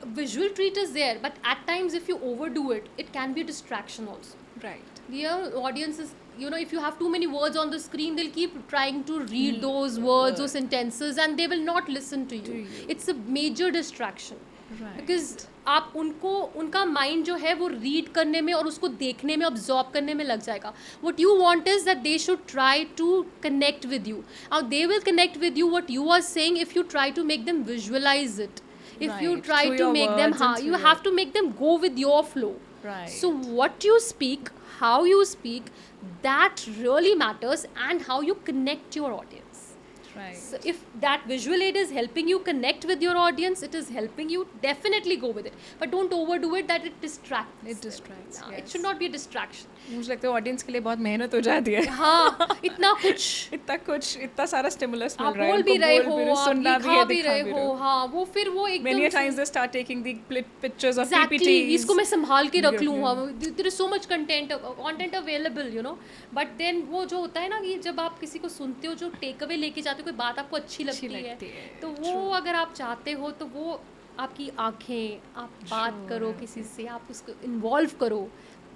S2: Visual treat is there, but at times if you overdo it, it can be a distraction also.
S1: right.
S2: The audience is, you know, if you have too many words on the screen, they'll keep trying to read those words or sentences, and they will not listen to you. It's a major distraction.
S1: Right.
S2: Because आप उनका mind जो है वो read करने में और उसको देखने में ऑब्जॉर्व करने में लग जाएगा. What you want is that they should try to connect with you. और they will connect with you what you are saying if you try to make them visualise it. If you
S1: Right.
S2: try
S1: Through
S2: to
S1: your
S2: make them,
S1: words and
S2: you
S1: through
S2: have
S1: your-
S2: to make them go with your flow.
S1: Right.
S2: So what you speak, how you speak, that really matters, and how you connect your audience.
S1: Right.
S2: So if that visual aid is helping you connect connect with your audience, it is helping you, definitely go with it. But don't overdo it that it distracts.
S1: It distracts,
S2: It
S1: yes.
S2: should not be a distraction.
S1: मुझे लगता है audience के लिए बहुत मेहनत हो जाती है.
S2: हाँ, इतना कुछ
S1: इतना सारा स्टिमुलस मिल
S2: आप
S1: रहा है.
S2: बोल भी
S1: उनको
S2: रहे
S1: बोल भी
S2: हो, आप
S1: सुनना भी है,
S2: दिखा भी
S1: दिखा
S2: रहे
S1: भी
S2: हो, हाँ, वो फिर वो एकदम
S1: Many a
S2: से-
S1: times they start taking the pictures of
S2: Exactly,
S1: PPTs.
S2: इसको मैं संभाल के रख लूँ.
S1: Yeah.
S2: There is so much content available, you know. But then वो जो होता है ना कि जब आप किसी को सुनते हो, जो टेक अवे लेके जाते हो, कोई बात आपको अच्छी लगती है, तो वो
S1: True.
S2: अगर आप चाहते हो तो वो आपकी आंखें, आप बात
S1: True.
S2: करो किसी से, आप उसको इन्वॉल्व करो.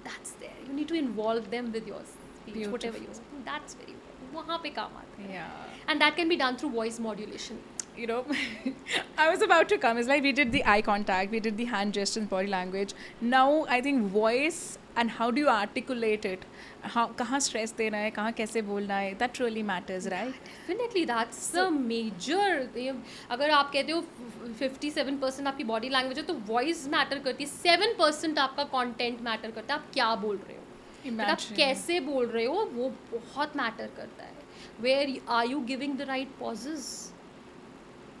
S2: That's there. You need to involve them with your speech, whatever you
S1: Beautiful.
S2: want. That's very important. वहाँ पे काम आता है.
S1: Yeah.
S2: And that can be done through voice modulation.
S1: You know, I was about to come. It's like we did the eye contact, we did the hand gestures, body language. Now I think voice and how do you articulate it, कहाँ stress देना है, कहाँ कैसे बोलना है, that really matters, right?
S2: Definitely, that's the major. अगर आप कहते हो 57% आपकी बॉडी लैंग्वेज है तो वॉइस मैटर करती है, 7% आपका कंटेंट मैटर करता है, आप क्या बोल रहे हो, but आप कैसे बोल रहे हो वो बहुत मैटर करता है. Where are you giving the right pauses.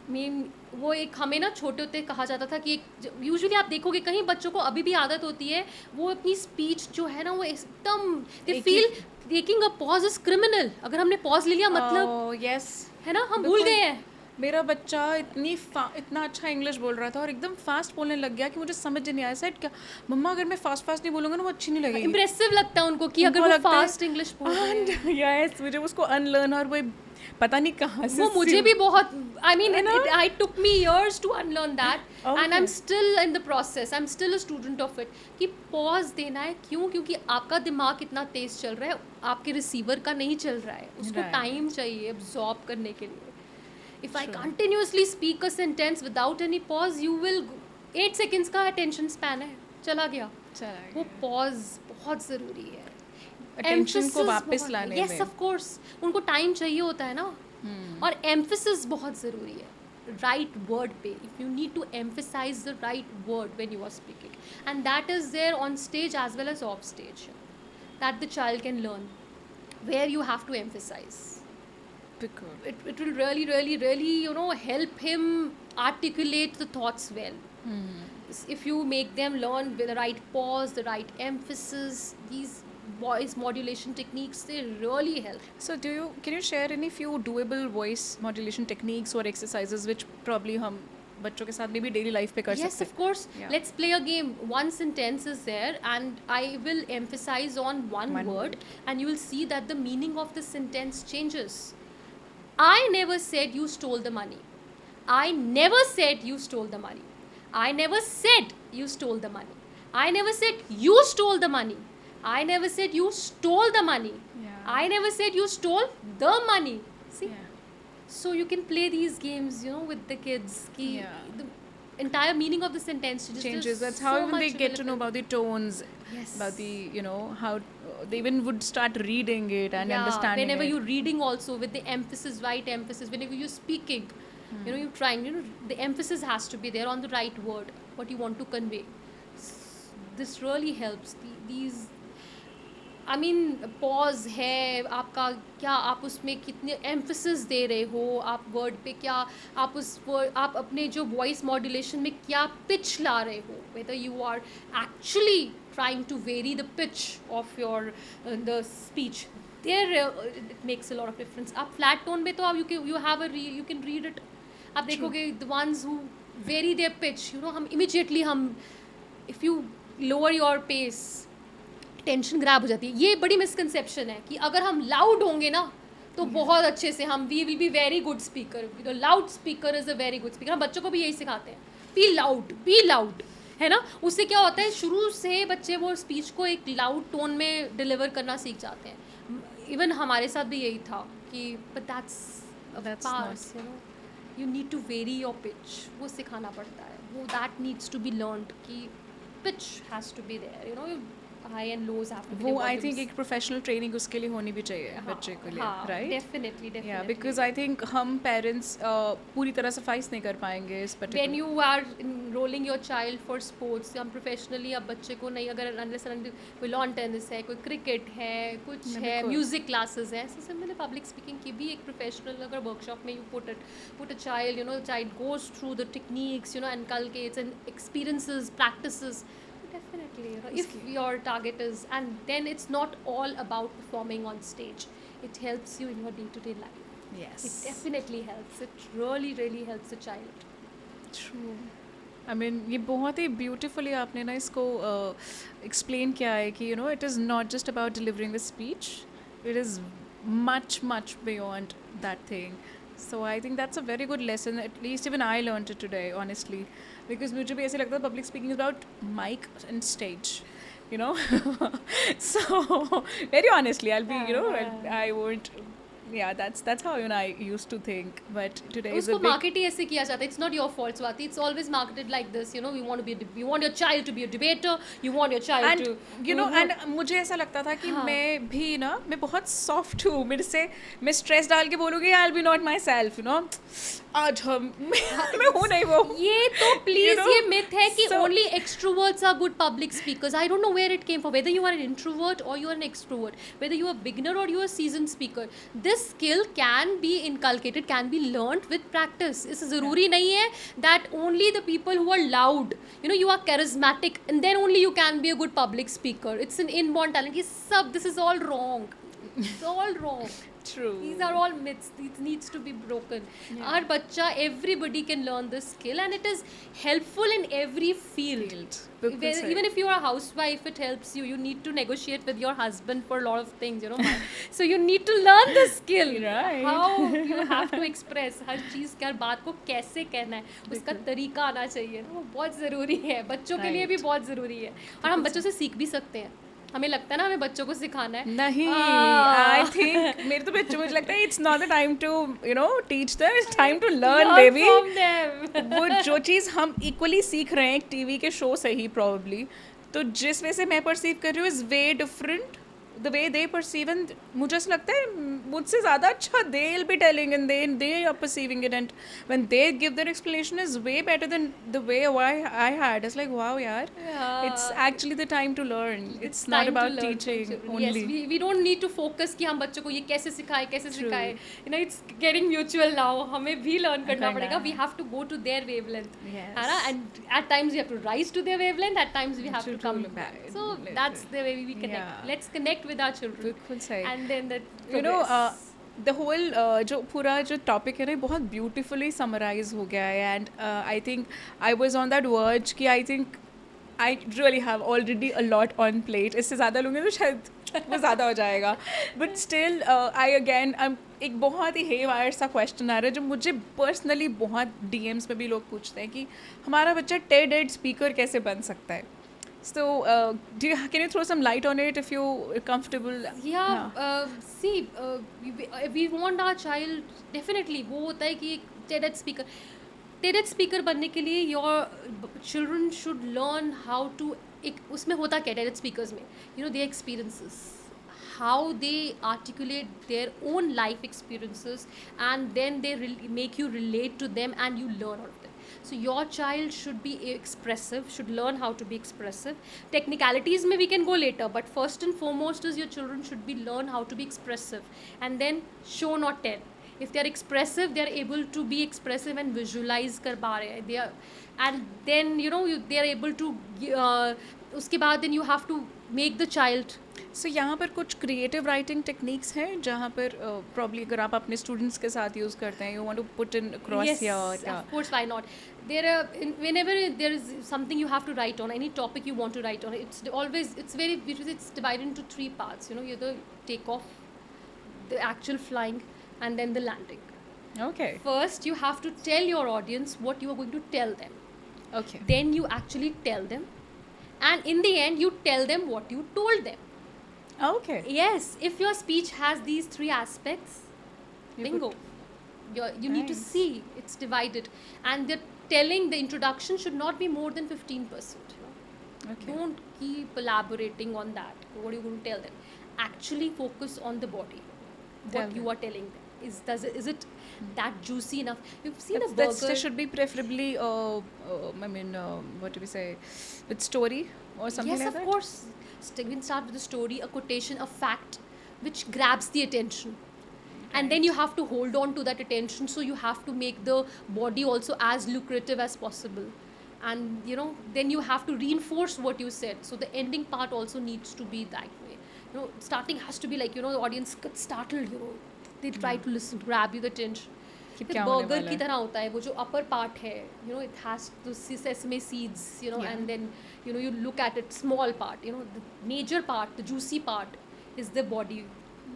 S2: Mean वो एक हमें ना छोटे होते कहा जाता था कि एक यूजुअली आप देखोगे कहीं बच्चों को अभी भी आदत होती है, वो अपनी स्पीच जो है ना वो एकदम they feel taking a pause is criminal. अगर हमने पॉज ले लिया मतलब
S1: Oh, yes.
S2: है ना, हम भूल गए हैं.
S1: मेरा बच्चा इतना अच्छा इंग्लिश बोल रहा था और एकदम फास्ट बोलने लग गया कि मुझे समझ नहीं आया. सेट क्या मम्मा, अगर मैं फास्ट नहीं बोलूंगा ना वो अच्छी नहीं लगेगी.
S2: इम्प्रेसिव लगता है उनको कि
S1: उनको
S2: अगर वो
S1: लगता है-
S2: फास्ट इंग्लिश बोल रहे हैं.
S1: यस, मुझे उसको अनलर्न और वो पता नहीं कहाँ से
S2: वो मुझे भी बहुत, आई मीन
S1: है ना?
S2: I took me years to unlearn that
S1: Okay.
S2: And I am still in the process, I am still a student of it. कि पॉज देना है, क्यों? क्योंकि आपका दिमाग इतना तेज चल रहा है, आपके रिसीवर का नहीं चल रहा है, उसको
S1: Right.
S2: टाइम चाहिए एब्जॉर्ब करने के लिए. If I
S1: True.
S2: Continuously speak a sentence without any pause, you will 8 seconds का अटेंशन स्पैन है, चला गया. वो पॉज बहुत ज़रूरी है.
S1: अटेंशन को वापस लाने में.
S2: यस, ऑफ कोर्स उनको टाइम चाहिए होता है ना. और एम्फेसिस बहुत ज़रूरी है राइट वर्ड पे. If you need to emphasise the right word when you are speaking, and that is there on stage as well as off stage, that the child can learn where you have to emphasise. It will really you know help him articulate the thoughts well. If you make them learn with the right pause, the right emphasis, these voice modulation techniques, they really help.
S1: So can you share any few doable voice modulation techniques or exercises which probably हम बच्चों के साथ भी daily life पे कर
S2: Yes,
S1: सकते
S2: of course.
S1: Yeah.
S2: Let's play a game. One sentence is there and I will emphasize on one
S1: One
S2: word and you will see that the meaning of the sentence changes. I never said you stole the money. I never said you stole the money. I never said you stole the money. I never said you stole the money. I never said you stole the money.
S1: Yeah.
S2: I never said you stole the money. See?
S1: Yeah.
S2: So you can play these games, you know, with the kids. Ki
S1: Yeah.
S2: The entire meaning of the sentence
S1: Changes. That's how even they get to know about the tones,
S2: Yes.
S1: about the, you know, how they even would start reading it and understanding
S2: whenever
S1: it.
S2: you're reading also with the emphasis, right emphasis, whenever you're speaking, you know, you're trying, you know, the emphasis has to be there on the right word, what you want to convey. This really helps. These, I mean, pause है आपका, क्या आप उसमें कितने emphasis दे रहे हो, आप word पे क्या, आप उस word, आप अपने जो voice modulation में क्या pitch ला रहे हो, whether you are actually trying to vary the pitch of your the speech, there it makes a lot of difference. आप flat tone में तो आप you have a you can read it. आप देखोगे the ones who vary their pitch, you know, हम immediately हम if you lower your pace, tension grab हो जाती है. ये बड़ी मिसकंसेप्शन है कि अगर हम लाउड होंगे ना तो बहुत अच्छे से हम we will be very good speaker. The loud speaker is a very good speaker. हम बच्चों को भी यही सिखाते हैं, बी लाउड, है ना. उससे क्या होता है, शुरू से बच्चे वो स्पीच को एक लाउड टोन में डिलीवर करना सीख जाते हैं. इवन हमारे साथ भी यही था कि but that's part, you know, you need to vary your pitch. वो सिखाना पड़ता है, वो that needs to be learned कि pitch has to be there, you know. high and lows have to be
S1: वो
S2: their
S1: आई थिंक
S2: volumes.
S1: एक professional training उसके लिए होनी भी चाहिए बच्चे को लिए,
S2: हाँ,
S1: राइट?
S2: definitely,
S1: या
S2: definitely.
S1: बिकॉज आई थिंक हम पेरेंट्स पूरी तरह सफाइस नहीं कर पाएंगे इस
S2: when
S1: particular.
S2: you are enrolling your child for sports, हम प्रोफेशनली अब बच्चे को नहीं, अगर unless and until कोई लॉन टेनिस है, कोई क्रिकेट है, कुछ है,
S1: बिल्कुल.
S2: म्यूजिक क्लासेस है, so मैंने पब्लिक स्पीकिंग की भी एक प्रोफेशनल अगर वर्कशॉप में you put a child, you know, child goes through the techniques, you know, inculcates and experiences, practices. Definitely, you know, if your target is, and then it's not all about performing on stage. It helps you in your day-to-day life.
S1: Yes.
S2: It definitely helps. It really, really helps the child.
S1: True. I mean, ये बहुत ही beautifully आपने ना इसको explain किया है कि you know it is not just about delivering a speech, it is much beyond that thing. So I think that's a very good lesson. At least even I learned it today, honestly, because मुझे भी ऐसे लगता है public speaking is about mic and stage, you know. So very honestly, I'll be, you know, I won't. Yeah, that's how you know I used to think, but today is a
S2: उसको
S1: big.
S2: market ही ऐसे किया जाता है. It's not your fault, Swati. It's always marketed like this. You know, you want your child to be a debater. You want your child
S1: And
S2: to,
S1: you know, and मुझे ऐसा लगता था कि
S2: हाँ.
S1: मैं भी ना, मैं बहुत सॉफ्ट हूँ. मेरे से मैं स्ट्रेस डाल के बोलूँगी I'll be not myself, you know. आज हम मैं हूँ नहीं वो.
S2: ये तो please,
S1: You know?
S2: ये myth है कि
S1: So-
S2: only extroverts are good public speakers. I don't know where it came from. Whether you are an introvert or you are an extrovert, whether you are a beginner or you are a seasoned speaker, this skill can be inculcated, can be learnt with practice. इस ज़रूरी नहीं है that only the people who are loud, you know, you are charismatic, and then only you can be a good public speaker. It's an inborn talent. ये सब, this is all wrong. It's all wrong.
S1: True.
S2: These are all myths. It needs to be broken. Our bachcha, everybody can learn this skill, and it is helpful in every field.
S1: बिल्कुल
S2: Where-
S1: सही.
S2: even if you are a housewife, it helps you. You need to negotiate with your husband for a lot of things, you know. So you need to learn the skill.
S1: Right.
S2: How you have to express हर चीज़ की, हर बात को कैसे कहना है, उसका तरीका आना चाहिए. वो बहुत ज़रूरी है. बच्चों के लिए भी
S1: Right.
S2: बहुत ज़रूरी है. और हम बच्चों से सीख भी सकते हैं. हमें लगता है ना हमें बच्चों को सिखाना है.
S1: नहीं,
S2: Ah.
S1: I think मेरे तो बच्चों मुझे लगता है it's not the time to you know teach them, it's time to learn,
S2: Learn
S1: baby.
S2: from them.
S1: वो जो चीज़ हम इक्वली सीख रहे हैं एक टीवी के शो से ही प्रॉब्ली, तो जिस वे से मैं परसीव कर रही हूँ is way different the way they perceive. And मुझे ऐसा लगता है मुझसे ज़्यादा अच्छा they will be telling and they are perceiving it, and when they give their explanation is way better than the way I had. It's like wow यार, it's actually the time to learn. It's not
S2: time to
S1: about
S2: learn from
S1: teaching
S2: children. Yes,
S1: only.
S2: we don't need to focus कि हम बच्चों को ये कैसे सिखाएं, कैसे
S1: True.
S2: सिखाएं. You know, it's getting mutual now. हमें भी learn करना
S1: करना
S2: पड़ेगा.
S1: है.
S2: We have to go to their wavelength.
S1: Yes.
S2: है ना? And at times we have to rise to their wavelength. At times we have to come back. So that's the way we connect.
S1: Yeah.
S2: Let's connect with our children.
S1: बिल्कुल सही.
S2: And then that
S1: you know
S2: progress.
S1: The whole जो पूरा जो topic है ना बहुत beautifully summarise हो गया है. And I think I was on that verge कि I think I really have already a lot on plate. इससे ज़्यादा लूँगी तो शायद वो ज़्यादा हो जाएगा. बट स्टिल आई अगेन एक बहुत ही हे वायर सा क्वेश्चन आ रहा है जो मुझे पर्सनली बहुत DMs में भी लोग पूछते हैं कि हमारा बच्चा TED स्पीकर कैसे बन सकता है. So, can you throw some light on it if you're comfortable?
S2: Yeah, see, we want our child, definitely वो होता है कि TED speaker बनने के लिए your children should learn how to, एक उसमें होता क्या TED speakers में, you know, their experiences, how they articulate their own life experiences, and then they make you relate to them and you learn out of them. So your child should be expressive, should learn how to be expressive. Technicalities में we can go later, but first and foremost is your children should be learn how to be expressive, and then show not tell. If they are expressive, they are able to be expressive and visualize कर पा रहे हैं. They are, and then you know they are able to उसके बाद then you have to make the child.
S1: So यहाँ पर कुछ creative writing techniques हैं जहाँ पर प्रॉब्ली अगर आप अपने स्टूडेंट्स के साथ यूज़ करते हैं, you want to put in across
S2: Yes,
S1: your.
S2: of course, why not? Whenever there is something you have to write on, any topic you want to write on, it's divided into 3 parts. You know, you the takeoff, the actual flying, and then the landing.
S1: Okay.
S2: First, you have to tell your audience what you are going to tell them.
S1: Okay.
S2: Then you actually tell them, and in the end, you tell them what you told them.
S1: Okay.
S2: Yes, if your speech has these 3 aspects,
S1: You
S2: bingo. You need to
S1: Nice.
S2: see it's divided, and the introduction should not be more than 15%. You know?
S1: Okay.
S2: Don't keep elaborating on that. What are you going to tell them? Actually focus on the body.
S1: Tell
S2: What you
S1: them.
S2: are telling them. Is it that juicy enough? You've seen a
S1: That's
S2: burger.
S1: should be preferably, I mean, what do we say, with story or something
S2: Yes,
S1: like
S2: of
S1: that?
S2: course. We can start with a story, a quotation, a fact which grabs the attention. And then
S1: Right.
S2: you have to hold on to that attention, so you have to make the body also as lucrative as possible. And then you have to reinforce what you said. So the ending part also needs to be that way. Starting has to be like, the audience gets startled, they try to listen, grab you the attention.
S1: कि
S2: फिर
S1: क्या होने
S2: burger
S1: वाला
S2: की
S1: है?
S2: तरह होता है वो जो अपर पार्ट है, it has to see sesame seeds,
S1: Yeah.
S2: and then you look at it, small part, the major part, the juicy part is the body.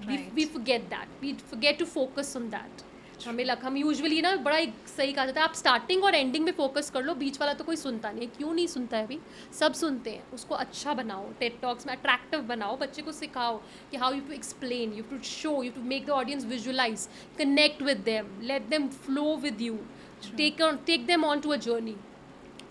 S1: Right.
S2: We forget that, we forget to focus on that. हम usually ना बड़ा एक सही कहा जाता है, आप starting और एंडिंग में फोकस कर लो, बीच वाला तो कोई सुनता नहीं है. क्यों नहीं सुनता है अभी? सब सुनते हैं. उसको अच्छा बनाओ, टेड टॉक्स में अट्रैक्टिव बनाओ, बच्चे को सिखाओ कि how you to explain, you to show, you to make the audience visualise, connect with them, let them flow with you, take them on to a journey.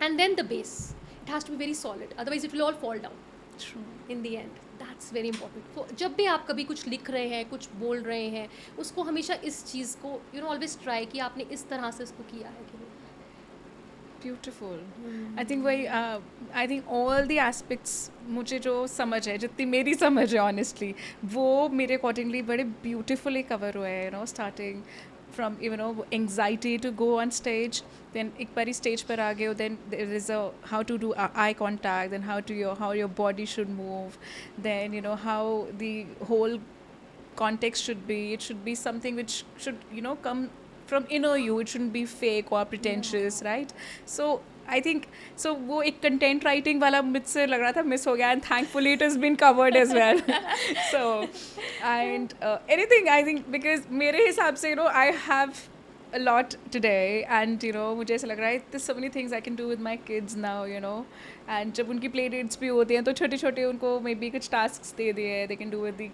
S2: And then the base, it has to be very solid, otherwise it will all fall down
S1: True.
S2: in the end. That's very important. तो जब भी आप कभी कुछ लिख रहे हैं, कुछ बोल रहे हैं, उसको हमेशा इस चीज़ को ऑलवेज ट्राई कि आपने इस तरह से उसको किया है कि नहीं.
S1: Beautiful. I think I think all the aspects मुझे जो समझ है, जितनी मेरी समझ है honestly, वो मेरे accordingly बड़े beautifully cover हुए हैं, starting from anxiety to go on stage, then एक बारी stage पर आ गए हो, then there is a how to do eye contact, then how your body should move, then how the whole context should be. It should be something which should come from inner you. It shouldn't be fake or pretentious, right? So I think so वो एक content writing वाला मुझसे लग रहा था miss हो गया, and thankfully it has been covered as well. So and anything, I think, because मेरे हिसाब से I have a lot today, and मुझे ऐसा लग रहा है there's so many things I can do with my kids now, and जब उनकी play dates भी होती हैं तो छोटे छोटे उनको maybe कुछ tasks दे दिए, they can do with the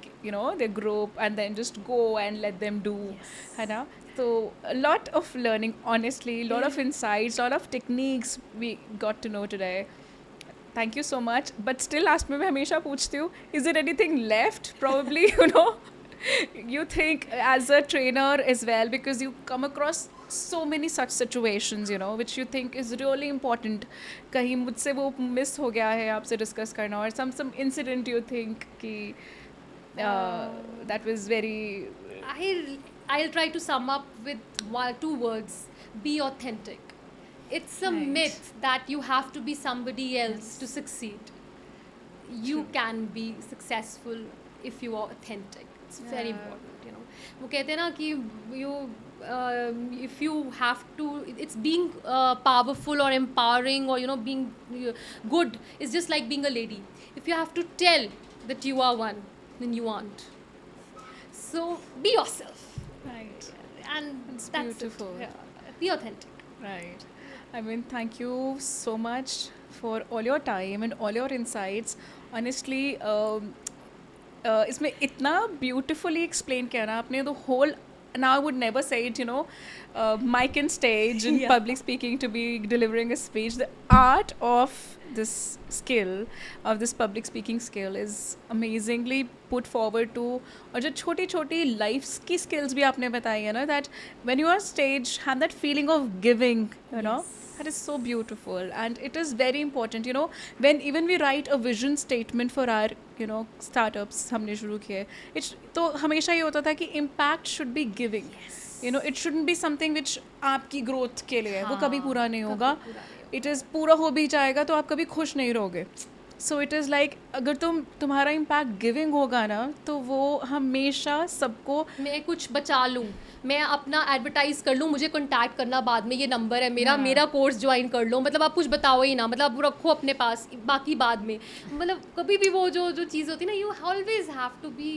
S1: their group, and then just go and let them do, है ना. So a lot of learning, honestly, a lot of insights, a lot of techniques we got to know today. Thank you so much. But still, last में मैं हमेशा पूछती हूँ, is there anything left? Probably, you think as a trainer as well, because you come across so many such situations, which you think is really important. कहीं मुझसे वो miss हो गया है आपसे discuss करना, or some incident you think कि that was very.
S2: I'll try to sum up with two words: be authentic. It's a
S1: Right.
S2: myth that you have to be somebody else to succeed. You
S1: True.
S2: can be successful if you are authentic. It's very
S1: Yeah.
S2: important. वो कहते हैं ना कि if you have to, it's being powerful or empowering, or being good is just like being a lady. If you have to tell that you are one, then you aren't. So be yourself.
S1: Right.
S2: And
S1: It's
S2: that's
S1: beautiful.
S2: it. Yeah. Be authentic.
S1: Right. I mean, thank you so much for all your time and all your insights. Honestly, इसमें इतना beautifully explain किया ना आपने, the whole. Now I would never say it, mic and stage and
S2: Yeah.
S1: public speaking to be delivering a speech. The art of this skill, of this public speaking skill, is amazingly put forward to. और जो छोटी छोटी life की skills भी आपने बताई है ना, that when you are on stage, have that feeling of giving,
S2: Yes.
S1: That is so beautiful, and it is very important, when even we write a vision statement for our startups हमने शुरू किए, it's तो हमेशा ये होता था कि impact should be giving. It shouldn't be something which आपकी growth के लिए है, वो कभी पूरा नहीं होगा. It is पूरा हो भी जाएगा तो आप कभी खुश नहीं रहोगे. So it is like अगर तुम्हारा impact giving होगा ना, तो वो हमेशा सबको.
S2: मैं कुछ बचा लूँ, मैं अपना एडवर्टाइज कर लूँ, मुझे कॉन्टैक्ट करना बाद में, ये नंबर है मेरा,
S1: हाँ.
S2: मेरा कोर्स ज्वाइन कर लो, मतलब आप कुछ बताओ ही ना, मतलब आप रखो अपने पास, बाकी बाद में. मतलब कभी भी वो जो चीज़ होती है ना, you always have to be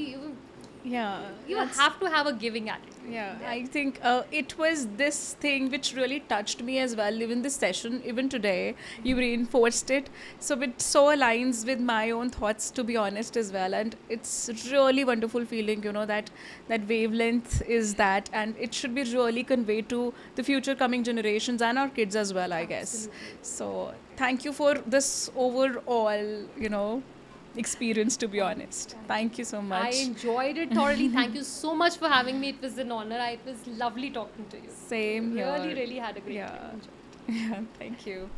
S1: Yeah,
S2: You
S1: that's-
S2: have to have a giving attitude.
S1: Yeah, I think it was this thing which really touched me as well. Even this session, even today, you reinforced it. So it so aligns with my own thoughts, to be honest, as well. And it's really wonderful feeling, you know, that that wavelength is that, and it should be really conveyed to the future coming generations and our kids as well, I guess. So thank you for this overall, you know, experience. To be honest, thank you so much.
S2: I enjoyed it thoroughly. Thank you so much for having me. It was an honor. It was lovely talking to you.
S1: Same here.
S2: Really, really had a great
S1: Yeah.
S2: time. Enjoyed.
S1: Yeah, thank you.